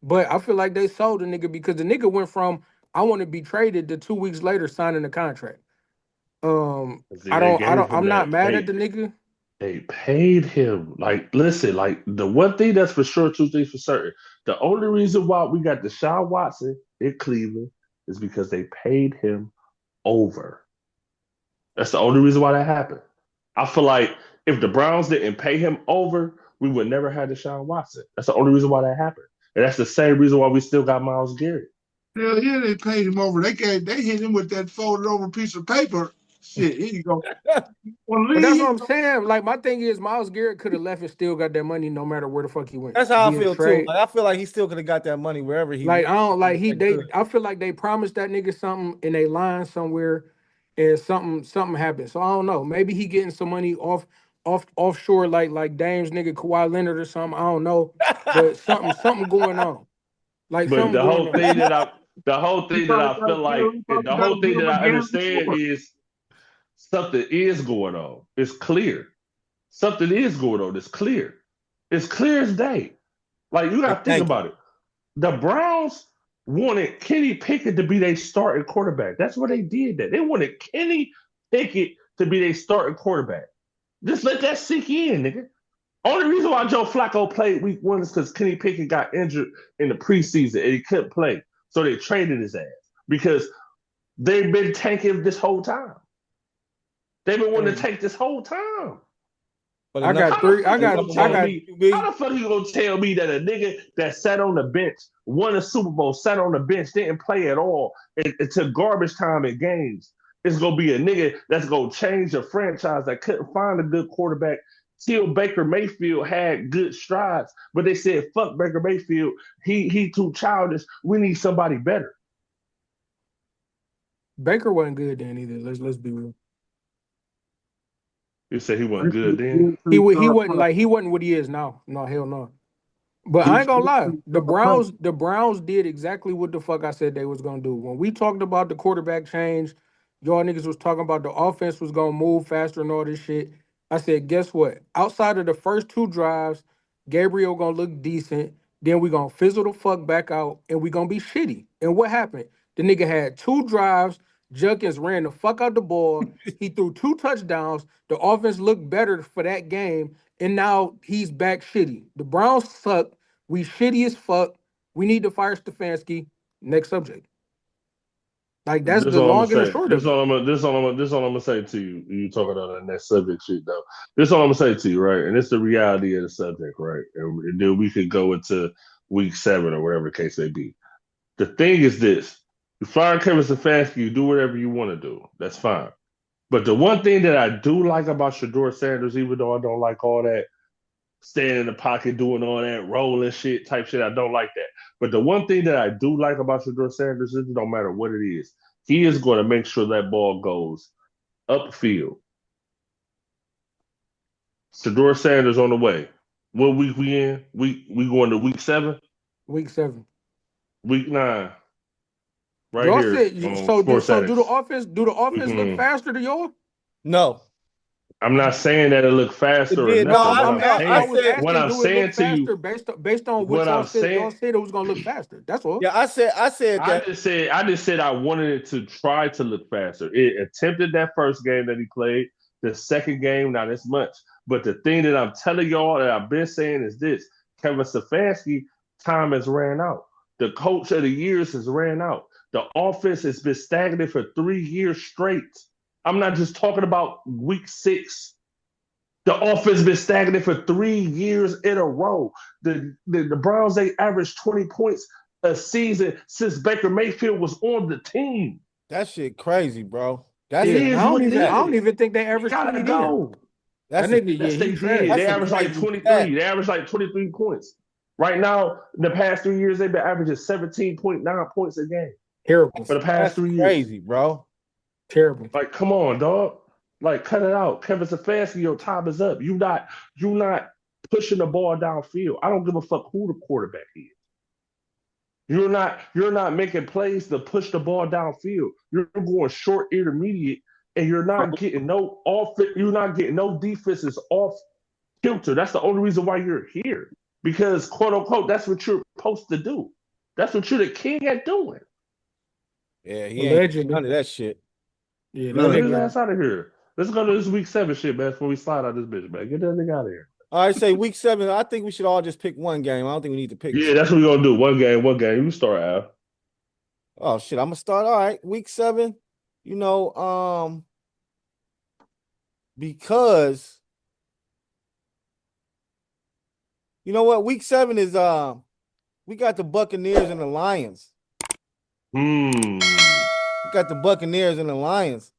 But I feel like they sold the nigga because the nigga went from I want to be traded to 2 weeks later signing the contract. See, they gave him I'm not that. mad at the nigga. They paid him. Like, listen, like the one thing that's for sure, two things for certain. The only reason why we got Deshaun Watson in Cleveland is because they paid him over. That's the only reason why that happened. I feel like if the Browns didn't pay him over, we would never have Deshaun Watson. That's the only reason why that happened. And that's the same reason why we still got Myles Garrett. Hell yeah, they paid him over. They hit him with that folded over piece of paper. Shit, here you go. But that's what I'm saying. Like my thing is, Myles Garrett could have left and still got that money no matter where the fuck he went. That's how I Be it feel trade. too. Like, I feel like he still could have got that money wherever he Like went. I don't like I feel like they promised that nigga something and they lying somewhere and something happened. So I don't know. Maybe he getting some money offshore like Dame's nigga Kawhi Leonard or something. I don't know. But something going on. Like But something the going whole on. thing that I feel like, and the whole thing that I understand before. is something is going on. It's clear. Something is going on. It's clear. It's clear as day. Like you gotta think about it. The Browns wanted Kenny Pickett to be their starting quarterback. That's what they did. That they wanted Kenny Pickett to be their starting quarterback. Just let that sink in, nigga. Only reason why Joe Flacco played week 1 is because Kenny Pickett got injured in the preseason and he couldn't play. So they traded his ass because they've been tanking this whole time. They've been wanting to tank this whole time. But I got three. I got. How the fuck are you gonna tell me that a nigga that sat on the bench, won a Super Bowl, sat on the bench, didn't play at all, it took garbage time in games? It's gonna be a nigga that's gonna change a franchise that couldn't find a good quarterback till Baker Mayfield had good strides, but they said fuck Baker Mayfield. He too childish. We need somebody better. Baker wasn't good then either. Let's be real. You said he wasn't good then. He wasn't what he is now. No, hell no. But I ain't gonna lie. The Browns did exactly what the fuck I said they was gonna do. When we talked about the quarterback change, y'all niggas was talking about the offense was gonna move faster and all this shit. I said, guess what? Outside of the first 2 drives, Gabriel gonna look decent. Then we gonna fizzle the fuck back out and we gonna be shitty. And what happened? The nigga had 2 drives. Junkins ran the fuck out the ball. He threw 2 touchdowns. The offense looked better for that game. And now he's back shitty. The Browns suck. We shitty as fuck. We need to fire Stefanski. Next subject. Like that's the long and the short of it. This all I'm gonna say to you. You talking about that next subject shit though. This all I'm gonna say to you, right? And it's the reality of the subject, right? And then we could go into week 7 or whatever the case may be. The thing is this: you fire Kevin Stefanski, you do whatever you want to do. That's fine. But the one thing that I do like about Shedeur Sanders, even though I don't like all that staying in the pocket, doing all that rolling shit type shit, I don't like that. But the one thing that I do like about Shedeur Sanders is no matter what it is, he is going to make sure that ball goes upfield. Shedeur Sanders on the way. What week we in? We going to week 7? Week 7. Week 9. Right y'all here. Said, so do the offense look faster to y'all? No. I'm not saying that it look faster or nothing. What I'm saying to you, based on what y'all said it was gonna look faster. That's all. Yeah, I said that. I just said I wanted it to try to look faster. It attempted that first game that he played. The second game, not as much. But the thing that I'm telling y'all that I've been saying is this: Kevin Stefanski, time has ran out. The coach of the years has ran out. The offense has been stagnant for 3 years straight. I'm not just talking about week 6. The offense has been stagnant for 3 years in a row. The Browns, they averaged 20 points a season since Baker Mayfield was on the team. That shit crazy, bro. I don't even think they averaged 20 go. They did. They averaged like 23. They averaged like 23 points. Right now, in the past 3 years, they've been averaging 17.9 points a game. Terrible. For the past 3 years. Crazy, bro. Terrible. Like, come on, dog. Like, cut it out. Kevin Stefanski, your time is up. You not pushing the ball downfield. I don't give a fuck who the quarterback is. You're not making plays to push the ball downfield. You're going short intermediate, and you're not getting no defenses off kilter. That's the only reason why you're here. Because quote unquote, that's what you're supposed to do. That's what you're the king at doing. Yeah, he ain't Allegedly. none of that shit. Yeah, that Get his nigga. ass out of here. Let's go to this week 7 shit, man, before we slide out this bitch, man. Get that nigga out of here. All right, say week 7. I think we should all just pick one game. I don't think we need to pick. Yeah, that's what we're gonna do. One game. You start out. Oh shit, I'm gonna start. All right, week 7. You know, because you know what, week 7 is we got the Buccaneers and the Lions. We got the Buccaneers and the Lions.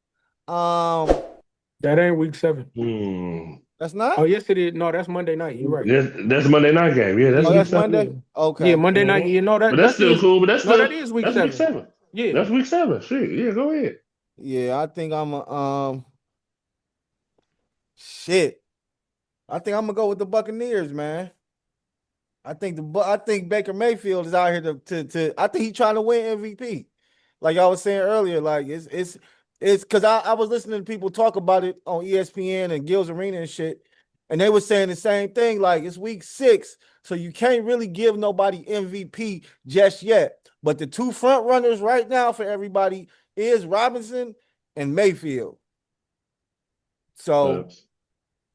That ain't week 7. That's not. Oh, yes, it is. No, that's Monday night. You're right. That's Monday night game. Yeah, that's Oh, week that's 7. Monday. Okay. Yeah, Monday night. You know that. But that's still cool. But that is week 7. Week 7. Yeah, That's week 7. Shit. Yeah, go ahead. Yeah, I think I'm a shit. I think I'm gonna go with the Buccaneers, man. I think Baker Mayfield is out here to I think he's trying to win MVP. Like I was saying earlier, like it's because I was listening to people talk about it on ESPN and Gil's Arena and shit, and they were saying the same thing. Like it's week 6, so you can't really give nobody MVP just yet. But the two front runners right now for everybody is Robinson and Mayfield. So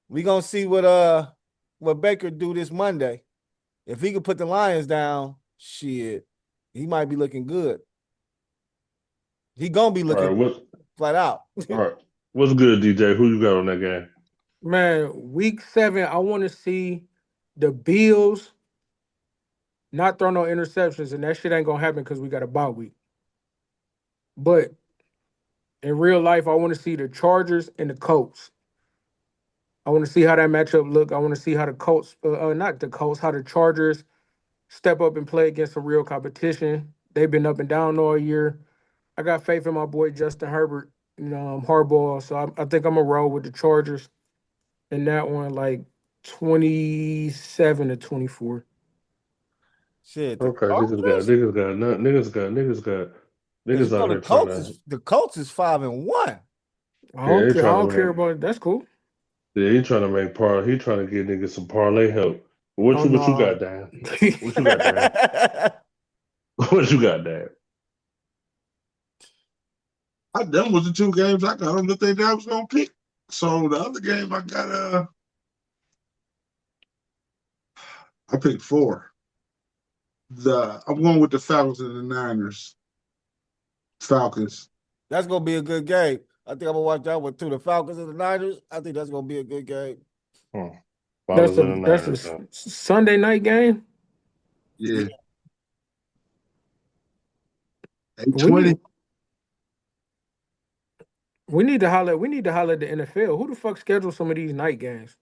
we gonna see what Baker do this Monday. If he could put the Lions down, shit, he might be looking good. He gonna be looking flat out. All right. What's good, DJ? Who you got on that game? man. Week 7, I want to see the Bills not throw no interceptions, and that shit ain't gonna happen because we got a bye week. But in real life, I want to see the Chargers and the Colts. I want to see how that matchup look. I want to see how the Colts, not the Colts, how the Chargers step up and play against some real competition. They've been up and down all year. I got faith in my boy Justin Herbert, hardball. So I think I'm gonna roll with the Chargers in that one, like 27-24. Shit. Okay, niggas out here trying to. The Colts is 5-1. I don't care about it. That's cool. Yeah, he trying to make He trying to get niggas some parlay help. What you got, Dan? What you got, Dan? What you got, Dan? Them was the 2 games I got on the thing that I was gonna pick. So the other game I got I picked 4. I'm going with the Falcons and the Niners. Falcons. That's gonna be a good game. I think I'm gonna watch that one too. The Falcons and the Niners. I think that's gonna be a good game. That's a Sunday night game. Yeah. 8:20. We need to holler. We need to holler at the NFL. Who the fuck schedules some of these night games?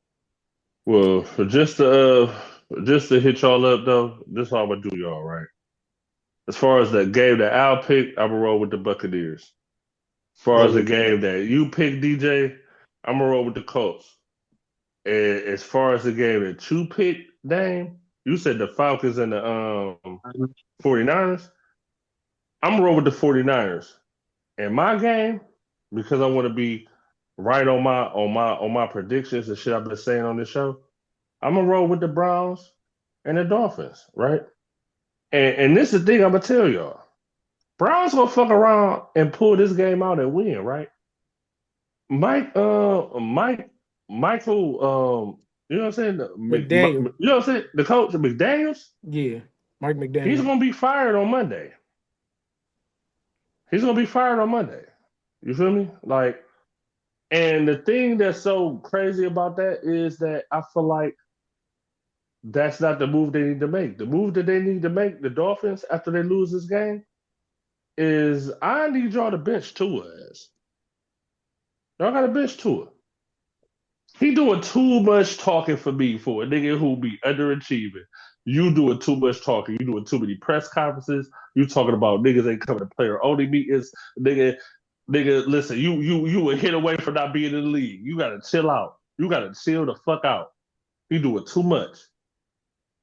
Well, just to hit y'all up though, this is how I'm gonna do y'all, right? As far as the game that Al picked, I'm gonna roll with the Buccaneers. As far as the game that you picked, DJ, I'm gonna roll with the Colts. And as far as the game that you picked, Dame, you said the Falcons and the 49ers. I'm gonna roll with the 49ers. And my game, because I want to be right on my predictions and shit I've been saying on this show, I'm gonna roll with the Browns and the Dolphins, right? And this is the thing I'm gonna tell y'all. Browns gonna fuck around and pull this game out and win, right? Michael, you know what I'm saying? McDaniel. You know what I'm saying? The coach, McDaniels? Yeah, Mike McDaniel. He's gonna be fired on Monday. You feel me? Like, and the thing that's so crazy about that is that I feel like that's not the move they need to make. The move that they need to make, the Dolphins, after they lose this game, is I need y'all to bench Tua ass. Y'all got to bench Tua. He doing too much talking for me for a nigga who be underachieving. You doing too much talking. You doing too many press conferences. You talking about niggas ain't coming to player only meetings. Nigga, listen, you a hit away from not being in the league. You gotta chill out. You gotta chill the fuck out. He doing too much.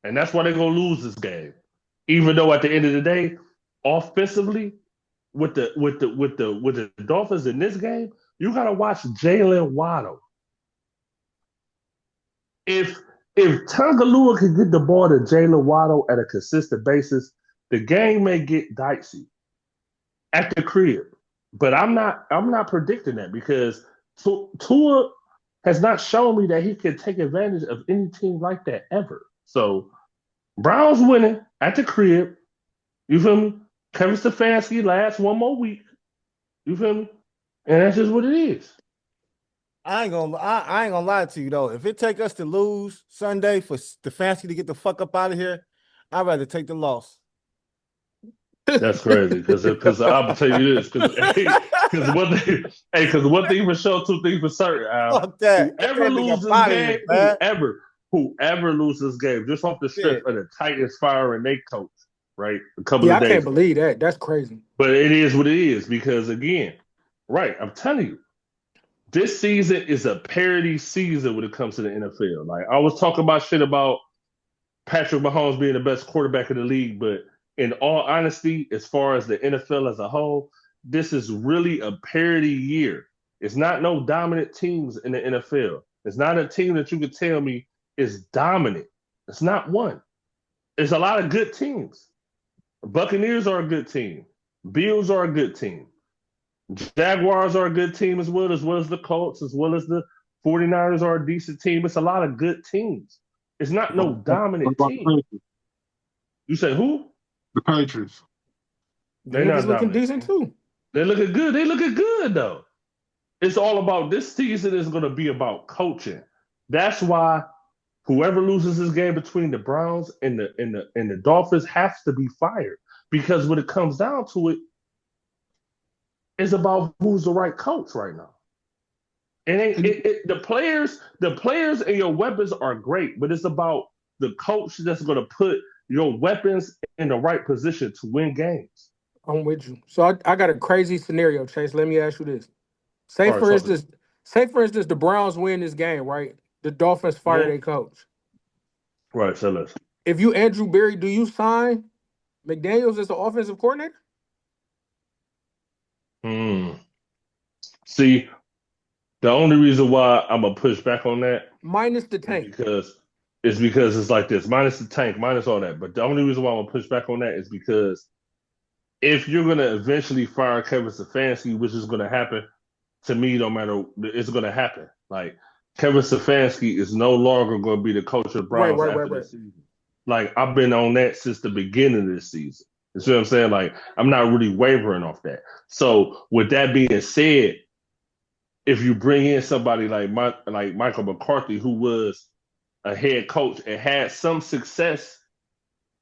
And that's why they're gonna lose this game. Even though at the end of the day, offensively, with the Dolphins in this game, you gotta watch Jalen Waddle. If if Tongalua can get the ball to Jalen Waddle at a consistent basis, the game may get dicey at the crib. But I'm not predicting that because Tua has not shown me that he can take advantage of any team like that ever. So Browns winning at the crib. You feel me? Kevin Stefanski lasts one more week. You feel me? And that's just what it is. I ain't gonna lie to you though. If it take us to lose Sunday for Stefanski to get the fuck up out of here, I'd rather take the loss. That's crazy because I'm tell you this because one thing for sure, two things for certain. Fuck that. Whoever loses game, whoever loses game, just off the strength of the Titans firing their coach, right? A couple of days. I can't believe that. That's crazy. But it is what it is because again, right? I'm telling you, this season is a parody season when it comes to the NFL. Like I was talking about shit about Patrick Mahomes being the best quarterback in the league, but in all honesty, as far as the NFL as a whole, this is really a parity year. It's not no dominant teams in the NFL. It's not a team that you could tell me is dominant. It's not one. There's a lot of good teams. Buccaneers are a good team. Bills are a good team. Jaguars are a good team as well as the Colts, as well as the 49ers are a decent team. It's a lot of good teams. It's not no dominant team. You say who? The Patriots. They're not looking decent too. They're looking good. They looking good though. It's all about this season is going to be about coaching. That's why whoever loses this game between the Browns and the Dolphins has to be fired because when it comes down to it, it's about who's the right coach right now. And the players and your weapons are great, but it's about the coach that's going to put your weapons in the right position to win games. I'm with you. So I got a crazy scenario, Chase. Let me ask you this. Say for instance, the Browns win this game, right? The Dolphins fire their coach. Right, so let's. If you Andrew Berry, do you sign McDaniels as the offensive coordinator? See, the only reason why I'm gonna push back on that minus the tank because it's like this, minus the tank, minus all that. But the only reason why I'm gonna push back on that is because if you're gonna eventually fire Kevin Stefanski, which is gonna happen to me, no matter it's gonna happen. Like Kevin Stefanski is no longer gonna be the coach of the Browns after this season. Like I've been on that since the beginning of this season. You see what I'm saying? Like I'm not really wavering off that. So with that being said, if you bring in somebody like Michael McCarthy, who was a head coach and had some success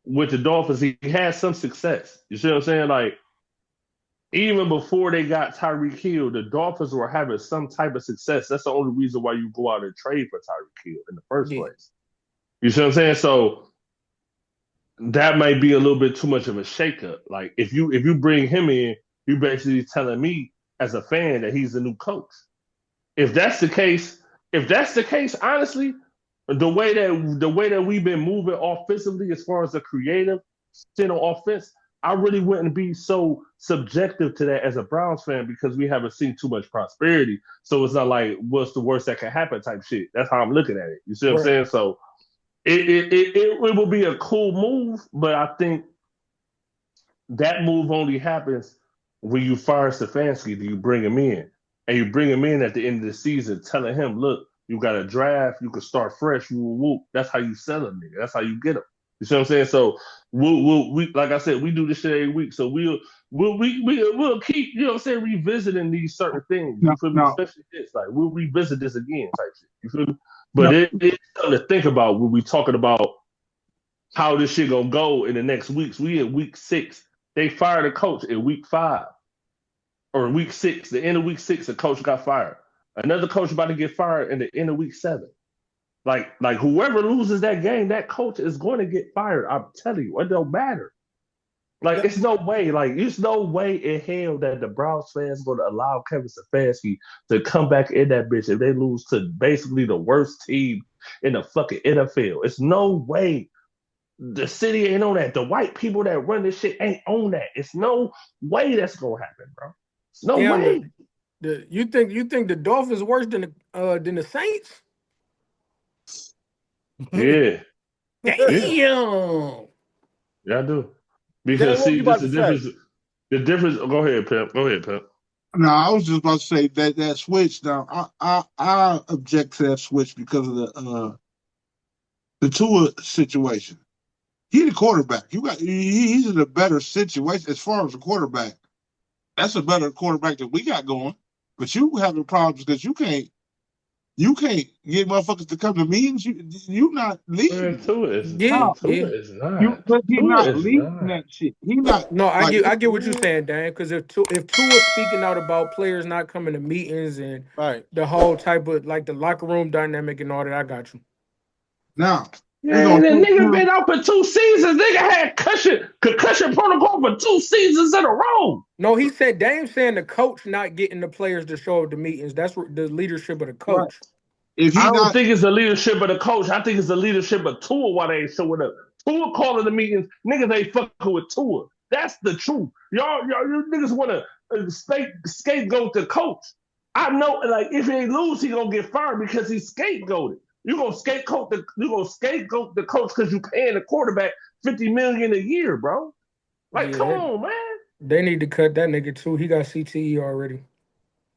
with the Dolphins, he had some success. You see what I'm saying? Like even before they got Tyreek Hill, the Dolphins were having some type of success. That's the only reason why you go out and trade for Tyreek Hill in the first place. You see what I'm saying? So that might be a little bit too much of a shakeup. Like if you bring him in, you're basically telling me as a fan that he's the new coach. If that's the case, honestly, the way that we've been moving offensively as far as the creative shit on offense, I really wouldn't be so subjective to that as a Browns fan because we haven't seen too much prosperity. So it's not like what's the worst that can happen type shit. That's how I'm looking at it. You see what I'm saying? So it will be a cool move, but I think that move only happens when you fire Stefanski. Do you bring him in? And you bring him in at the end of the season, telling him, look, you got a draft, you can start fresh, whoop. That's how you sell him, nigga. That's how you get him. You see what I'm saying? So we like I said, we do this shit every week. So we'll keep, you know what I'm saying, revisiting these certain things. You feel me? Especially this. Like we'll revisit this again type shit. You feel me? But it's something to think about when we talking about how this shit gonna go in the next weeks. We in week 6. They fired a coach in week 5. Or week 6, the end of week 6, a coach got fired. Another coach about to get fired in the end of week 7. Like whoever loses that game, that coach is going to get fired. I'm telling you, it don't matter. Like it's no way. Like there's no way in hell that the Browns fans going to allow Kevin Stefanski to come back in that bitch if they lose to basically the worst team in the fucking NFL. It's no way. The city ain't on that. The white people that run this shit ain't on that. It's no way that's gonna happen, bro. No way. You think the Dolphins worse than the Saints? Yeah. Damn. Yeah, I do. Dang, Because what see, you this about to the say? difference. The difference. Go ahead, Pimp. Go ahead, Pimp. No, I was just about to say that switch. Now, I object to that switch because of the Tua situation. He's the quarterback. He's in a better situation as far as a quarterback. That's a better quarterback that we got going. But you having problems because you can't get motherfuckers to come to meetings. You not Man, leading. Yeah, Tua yeah. is not. He's Tua not is leading not. that shit. He not No, I like get what you're saying, Dan. Because if Tua's speaking out about players not coming to meetings and Right. the whole type of like the locker room dynamic and all that, I got you. now. We're Man, gonna the take nigga him. been out for 2 seasons. Nigga had concussion protocol for 2 seasons in a row. No, he said Dame saying the coach not getting the players to show up to meetings. That's the leadership of the Right. coach. If I he don't not think it's the leadership of the coach. I think it's the leadership of Tua why they ain't showing up. Tua calling the meetings. Niggas ain't fucking with Tua. That's the truth. Y'all you niggas want to scapegoat the coach. I know, like, if he lose, he gonna get fired because he's scapegoated. You gonna scapegoat the coach because you paying the quarterback $50 million a year, bro. Like, Yeah, come on, man. they need to cut that nigga too. He got CTE already.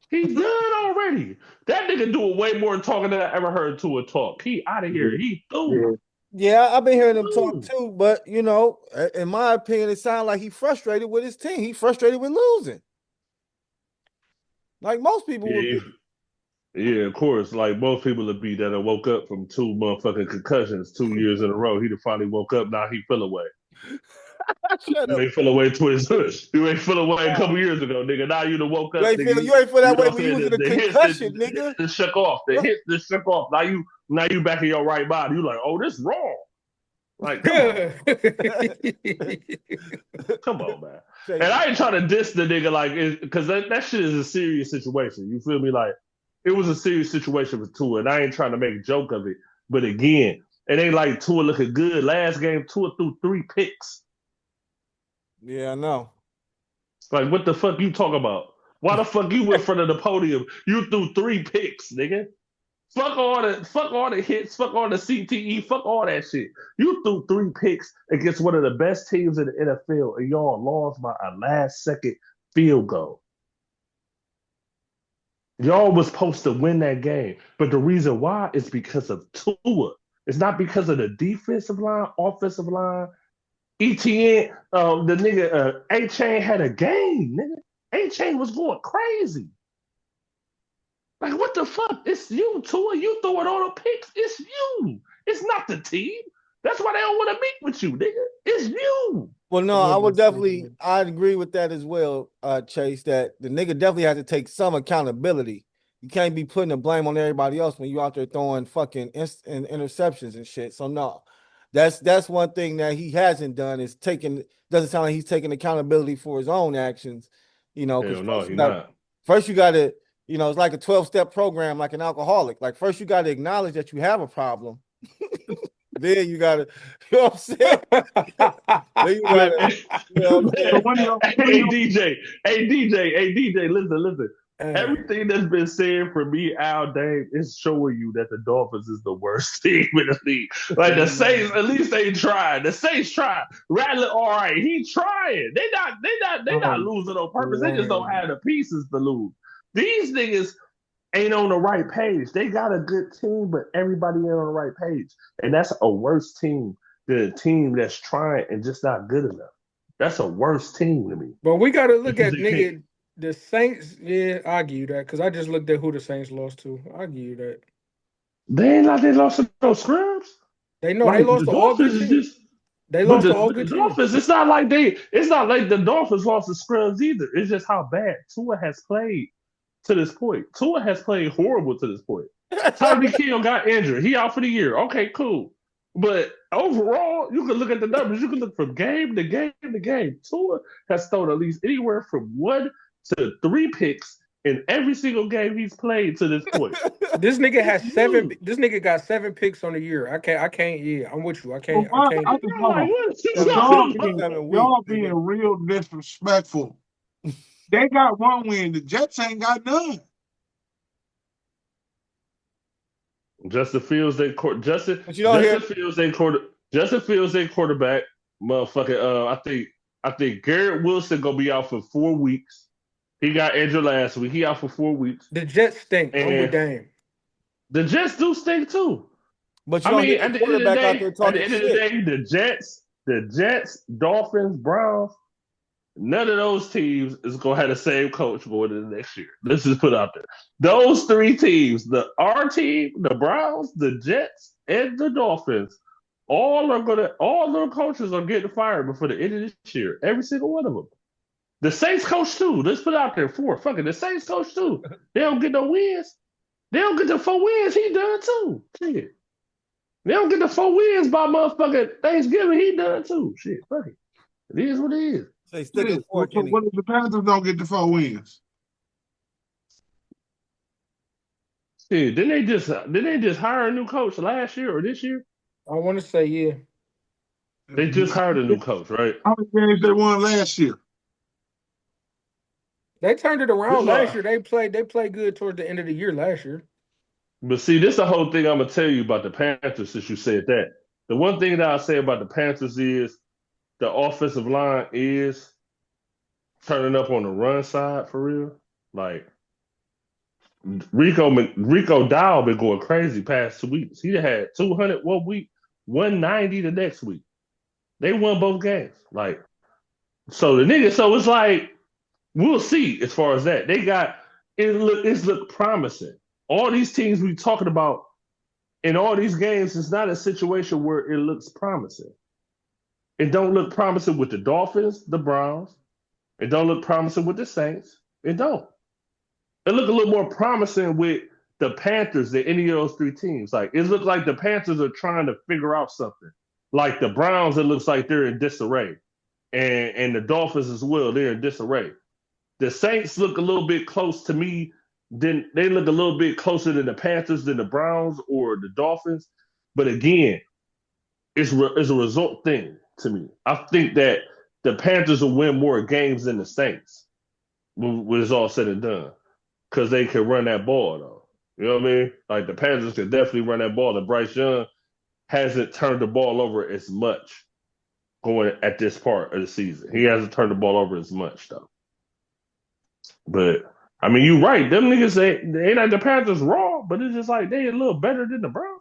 He done already. That nigga doing way more talking than I ever heard Tua talk. He out of here. He through. Yeah, I've been hearing him talk Through. too, but in my opinion, it sounds like he's frustrated with his team. He's frustrated with losing, like most people would Yeah, be. yeah, of course. Like most people would be that have woke up from 2 motherfucking concussions 2 years in a row. He finally woke up. Now he feel away. Shut You up. ain't feel away you ain't feel away a couple years ago, nigga. Now you done woke You up, ain't nigga. feel that You know way what I'm when you saying? was in a The hits concussion, nigga. that shook off. The hits that shook off. Now you back in your right body. You like, oh, this wrong. Like, come on. Come on, man. And I ain't trying to diss the nigga like, because that shit is a serious situation. You feel me? Like, it was a serious situation with Tua, and I ain't trying to make a joke of it. But again, it ain't like Tua looking good. Last game, Tua threw 3 picks. Yeah, I know. Like, what the fuck you talking about? Why the fuck you in front of the podium? You threw 3 picks, nigga. Fuck all the hits, fuck all the CTE, fuck all that shit. You threw 3 picks against one of the best teams in the NFL, and y'all lost by a last-second field goal. Y'all was supposed to win that game, but the reason why is because of Tua. It's not because of the defensive line, offensive line. ETN, the nigga A-Chain had a game, nigga. A-Chain was going crazy. Like, what the fuck? It's you, Tua. You throwing all the picks. It's you. It's not the team. That's why they don't want to meet with you, nigga. It's you. Well, no, I agree with that as well, Chase, that the nigga definitely has to take some accountability. You can't be putting the blame on everybody else when you out there throwing fucking interceptions and shit. So no, that's one thing that he hasn't done is doesn't sound like he's taking accountability for his own actions, because Hell no, he not. first you got to, it's like a 12-step program, like an alcoholic. Like first you got to acknowledge that you have a problem. Then you gotta, you know what I'm saying? Then you gotta, you know what I'm saying? Hey DJ, listen. Everything that's been said for me, Al Dame, is showing you that the Dolphins is the worst team in the league. Like the Saints, at least they tried. The Saints tried. Rattler, all right, he trying. They not losing on purpose. They just don't have the pieces to lose. These niggas ain't on the right page. They got a good team, but everybody ain't on the right page. And that's a worse team than a team that's trying and just not good enough. That's a worse team to me. But we got to look at the Saints. Yeah, I give you that because I just looked at who the Saints lost to. I give you that. They ain't like they lost to those scrubs. They lost to all good teams. They lost to all good teams. Dolphins, it's not like the Dolphins lost to scrubs either. It's just how bad Tua has played to this point. Tua has played horrible to this point. Tyreek Hill got injured. He out for the year. Okay, cool. But overall, you can look at the numbers. You can look from game to game to game. Tua has thrown at least anywhere from 1 to 3 picks in every single game he's played to this point. This nigga has 7. This nigga got 7 picks on the year. I can't. Yeah, I'm with you. I can't. Y'all being real disrespectful. They got 1 win. The Jets ain't got none. Justin Fields, Justin Fields, they quarterback. Motherfucking, I think Garrett Wilson gonna be out for 4 weeks. He got injured last week. He out for 4 weeks. The Jets stink. I'm with And Dame. the Jets do stink too. But you don't get at the the end of the quarterback out day, there at talking the end of the shit. day, the Jets, Dolphins, Browns, none of those teams is gonna have the same coach going into the next year. Let's just put it out there. Those 3 teams, our team, the Browns, the Jets, and the Dolphins, all their coaches are getting fired before the end of this year. Every single one of them. The Saints coach too. Let's put it out there for fucking the Saints coach too. They don't get no wins. They don't get the 4 wins. He done too. Shit. They don't get the 4 wins by motherfucking Thanksgiving. He done too. Shit. Fuck it. It is what it is. Say stick and fork. So what if the Panthers don't get the 4 wins? Shit. Didn't they just hire a new coach last year or this year? I want to say yeah. They just hired a new coach, right? How many games they won last year? They turned it around This last year. They played good towards the end of the year last year. But see, this is the whole thing I'm gonna tell you about the Panthers since you said that. The one thing that I'll say about the Panthers is the offensive line is turning up on the run side for real. Like Rico Dow been going crazy past 2 weeks. He had 200 one week, 190 the next week. They won both games. Like so it's like we'll see as far as that. It's look promising. All these teams we talking about in all these games, it's not a situation where it looks promising. It don't look promising with the Dolphins, the Browns. It don't look promising with the Saints. It don't. It look a little more promising with the Panthers than any of those 3 teams. Like it looks like the Panthers are trying to figure out something. Like the Browns, it looks like they're in disarray. And the Dolphins as well, they're in disarray. The Saints look a little bit close to me. Then they look a little bit closer than the Panthers than the Browns or the Dolphins. But again, it's a result thing to me. I think that the Panthers will win more games than the Saints when it's all said and done because they can run that ball, though. You know what I mean? Like the Panthers can definitely run that ball. And Bryce Young hasn't turned the ball over as much going at this part of the season. He hasn't turned the ball over as much, though. But I mean, you're right. Them niggas they ain't like the Panthers raw, but it's just like they a little better than the Browns.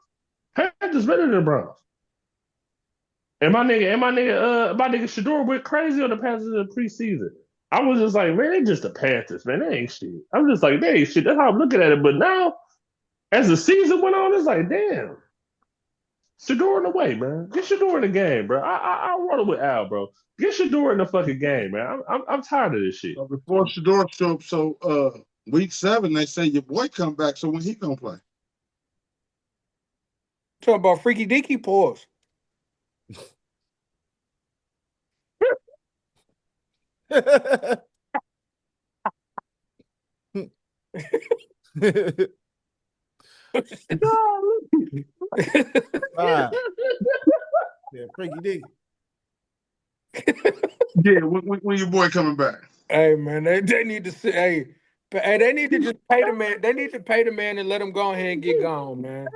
Panthers better than the Browns. And my nigga Shador went crazy on the Panthers in the preseason. I was just like, man, they just the Panthers, man. They ain't shit. I'm just like, they ain't shit. That's how I'm looking at it. But now, as the season went on, it's like, damn. Shador in the way, man. Get Shador in the game, bro. I'll roll it with Al, bro. Get Shador in the fucking game, man. I'm tired of this shit. So before Shador showed up, so week 7, they say your boy come back. So when he gonna play? Talking about freaky deaky pause. Wow. Yeah, freaky dick. Yeah, when your boy coming back? Hey man, they need to say they need to just pay the man. They need to pay the man and let him go ahead and get gone, man.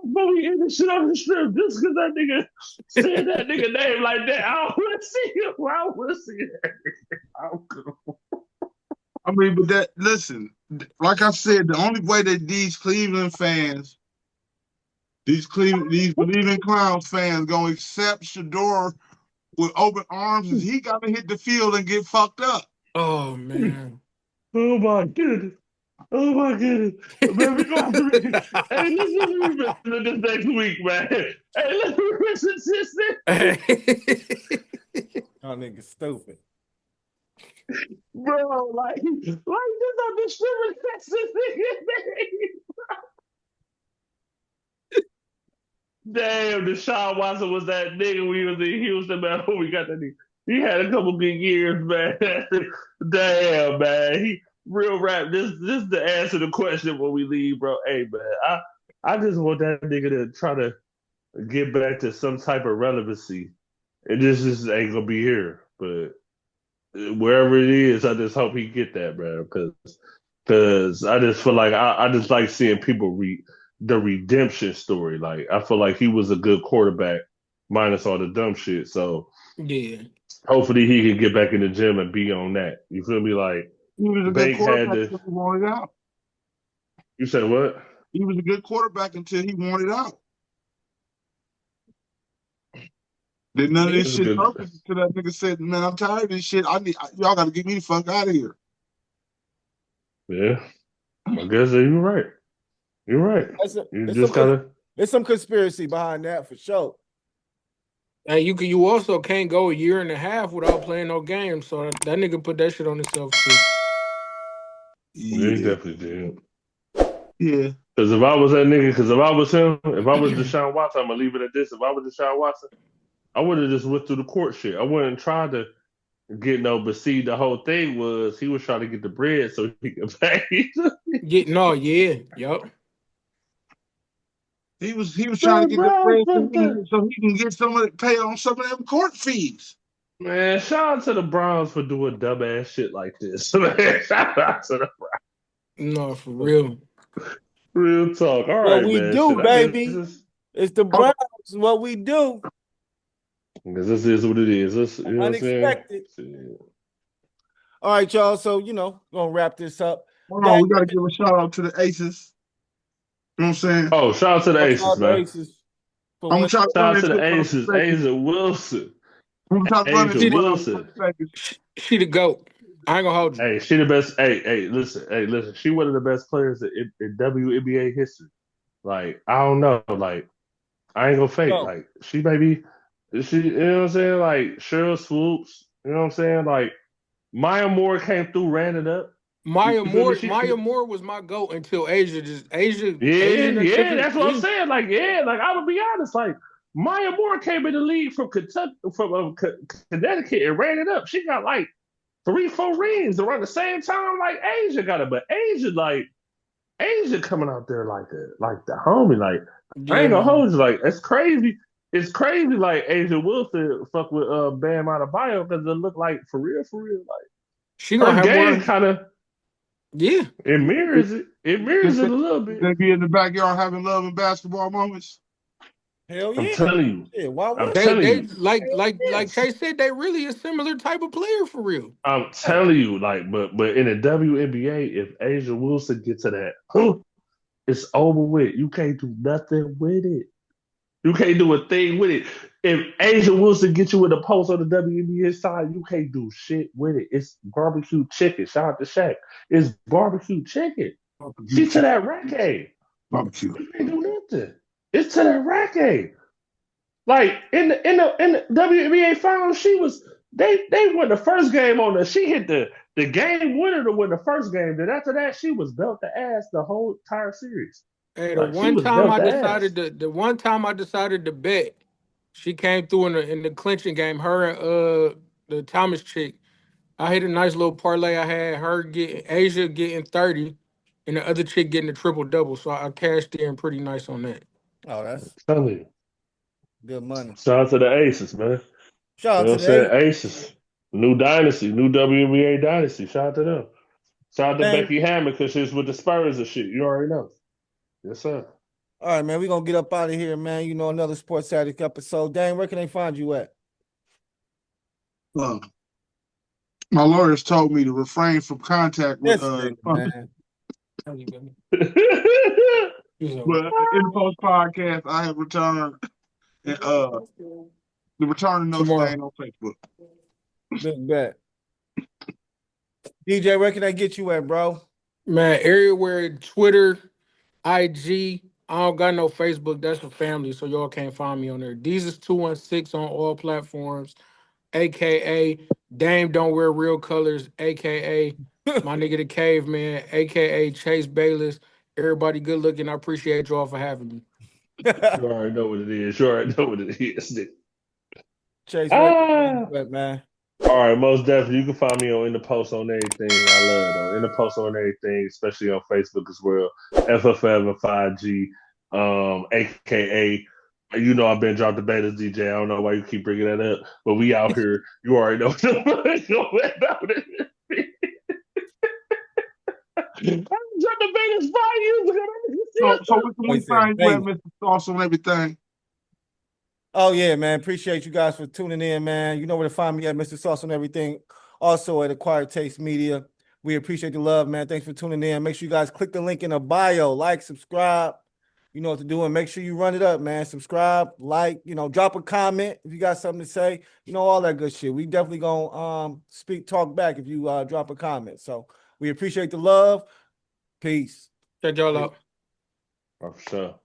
Before we end the shit on the strip, just because that nigga said that nigga name like that, I don't want to see him. I don't want to see that. I mean, but that listen, like I said, the only way that these Cleveland fans, these believing clowns fans, gonna accept Shador with open arms is he gotta hit the field and get fucked up. Oh man. Oh my goodness. Oh my goodness. Man, we gonna have to hey, let's revisit this next week, man. Hey, let's revisit this Oh, nigga, stupid. Bro, like this undiscriminated nigga. Damn, Deshaun Watson was that nigga when he was in Houston, man. Oh, we got that nigga. He had a couple good years, man. Damn, man. Real rap. This is the answer to the question when we leave, bro. Hey, man, I just want that nigga to try to get back to some type of relevancy. And this just ain't gonna be here. But wherever it is, I just hope he get that, bro. Because Because I just feel like I just like seeing people read the redemption story. Like I feel like he was a good quarterback, minus all the dumb shit. So Yeah. hopefully he can get back in the gym and be on that. You feel me? Like He was a good Banks had quarterback to. until he wanted out. You said what? He was a good quarterback until he wanted out. Then none of Yeah. this That's a shit good. surfaced until that nigga said, "Man, I'm tired of this shit. Y'all got to get me the fuck out of here." Yeah, I guess that you're right. You're right. You just gotta. There's some conspiracy behind that for sure. And you also can't go a year and a half without playing no games. So that nigga put that shit on himself too. Yeah, he Yeah, definitely did. yeah. Because if I was that nigga, because if I was him, if I was Deshaun Watson, I'm gonna leave it at this. If I was Deshaun Watson, I would have just went through the court shit. I wouldn't try to get no, but see, the whole thing was he was trying to get the bread so he could pay. Yup. He was trying to The get the Browns bread put that. so he can get some of it, pay on some of them court fees. Man, shout out to the Browns for doing dumbass shit like this. Man, shout out to the No, for real. real talk. All What right, we man. do, Shit, I guess baby. It's the Oh, Browns. What we do. this is what it is. You know what I'm saying? Unexpected. Shit. All right, y'all. So, gonna wrap this up. hold on, we got to give a shout out to the Aces. You know what I'm saying? Oh, shout out to the Watch Aces, out the man. Aces for I'm gonna winning. try to Shout run out to this the shit for Aces. 30 seconds. Asia Wilson. I'm gonna try to run this Asia shit for Wilson. 30 seconds. She the GOAT. I ain't gonna hold you. Hey, she the best. Hey, listen. She one of the best players in WNBA history. Like, I don't know. Like, I ain't gonna fake. Go. Like, she maybe, you know what I'm saying? Like, Cheryl Swoops, you know what I'm saying? Like, Maya Moore came through, ran it up. Maya You feel me? Maya Moore was my GOAT until Asia Yeah, done took it. that's what I'm saying. Like, like, I'm gonna be honest. Like, Maya Moore came in the league from Kentucky, from Connecticut, and ran it up. She got like 3, 4 rings around the same time like Asia got it, but Asia coming out there like the homie. Like, I Yeah, ain't gonna man. hold you. Like, it's crazy. It's crazy. Like Asia Wilson fuck with Bam Adebayo because it look like for real. Like She gonna her have game more. kind of Yeah. it mirrors it. It mirrors it a little bit. They be in the backyard having love and basketball moments. Hell I'm yeah. telling you. Yeah, why I'm would telling They you. like Chase said, they really a similar type of player for real. I'm telling you. Like, but in the WNBA, if Asia Wilson gets to that, it's over with. You can't do nothing with it. You can't do a thing with it. If Asia Wilson gets you in the post on the WNBA side, you can't do shit with it. It's barbecue chicken. Shout out to Shaq. It's barbecue chicken. She to that rack game. Barbecue. You can't do nothing. It's to that rack game. Like in the WNBA finals, they won the first game on the. She hit the game winner to win the first game. Then after that, she was belt the ass the whole entire series. Hey, Like she was belt the ass. the one time I decided to bet, she came through in the clinching game. Her and the Thomas chick. I hit a nice little parlay. I had her getting Asia getting 30 and the other chick getting a triple double. So I cashed in pretty nice on that. Oh, that's I'm telling you. good money. Shout out to the Aces, man. Shout You out know to what I'm the saying? Aces. New dynasty, new WNBA dynasty. Shout out to them. Shout out to man. Becky Hammond because she's with the Spurs and shit. You already know. Yes, sir. All right, man. We're gonna get up out of here, man. Another Sports Addict episode. Dang, where can they find you at? My lawyers told me to refrain from contact with man. But in the post podcast, I have returned the return of no stain on Facebook. Big bet. DJ, where can I get you at, bro? Man, everywhere, Twitter, IG. I don't got no Facebook. That's for family, so y'all can't find me on there. Jesus216 on all platforms, aka Dame Don't Wear Real Colors, aka my nigga the Caveman, aka Chase Bayless. Everybody good looking. I appreciate y'all for having me. You already know what it is. Chase, man. All right, most definitely. You can find me on In the Post on everything. I love it though. In the Post on everything, especially on Facebook as well. FF5G, aka. I've been dropped the betas, DJ. I don't know why you keep bringing that up, but we out here. You already know. the biggest 5 years ago. So we can find you at Mr. Sauce and everything. Oh yeah, man. Appreciate you guys for tuning in, man. You know where to find me at Mr. Sauce and everything. Also at Acquired Taste Media. We appreciate the love, man. Thanks for tuning in. Make sure you guys click the link in the bio, like, subscribe. You know what to do, and make sure you run it up, man. Subscribe, like, drop a comment if you got something to say. All that good shit. We definitely gonna talk back if you drop a comment. So we appreciate the love. Peace. Check y'all out. For sure.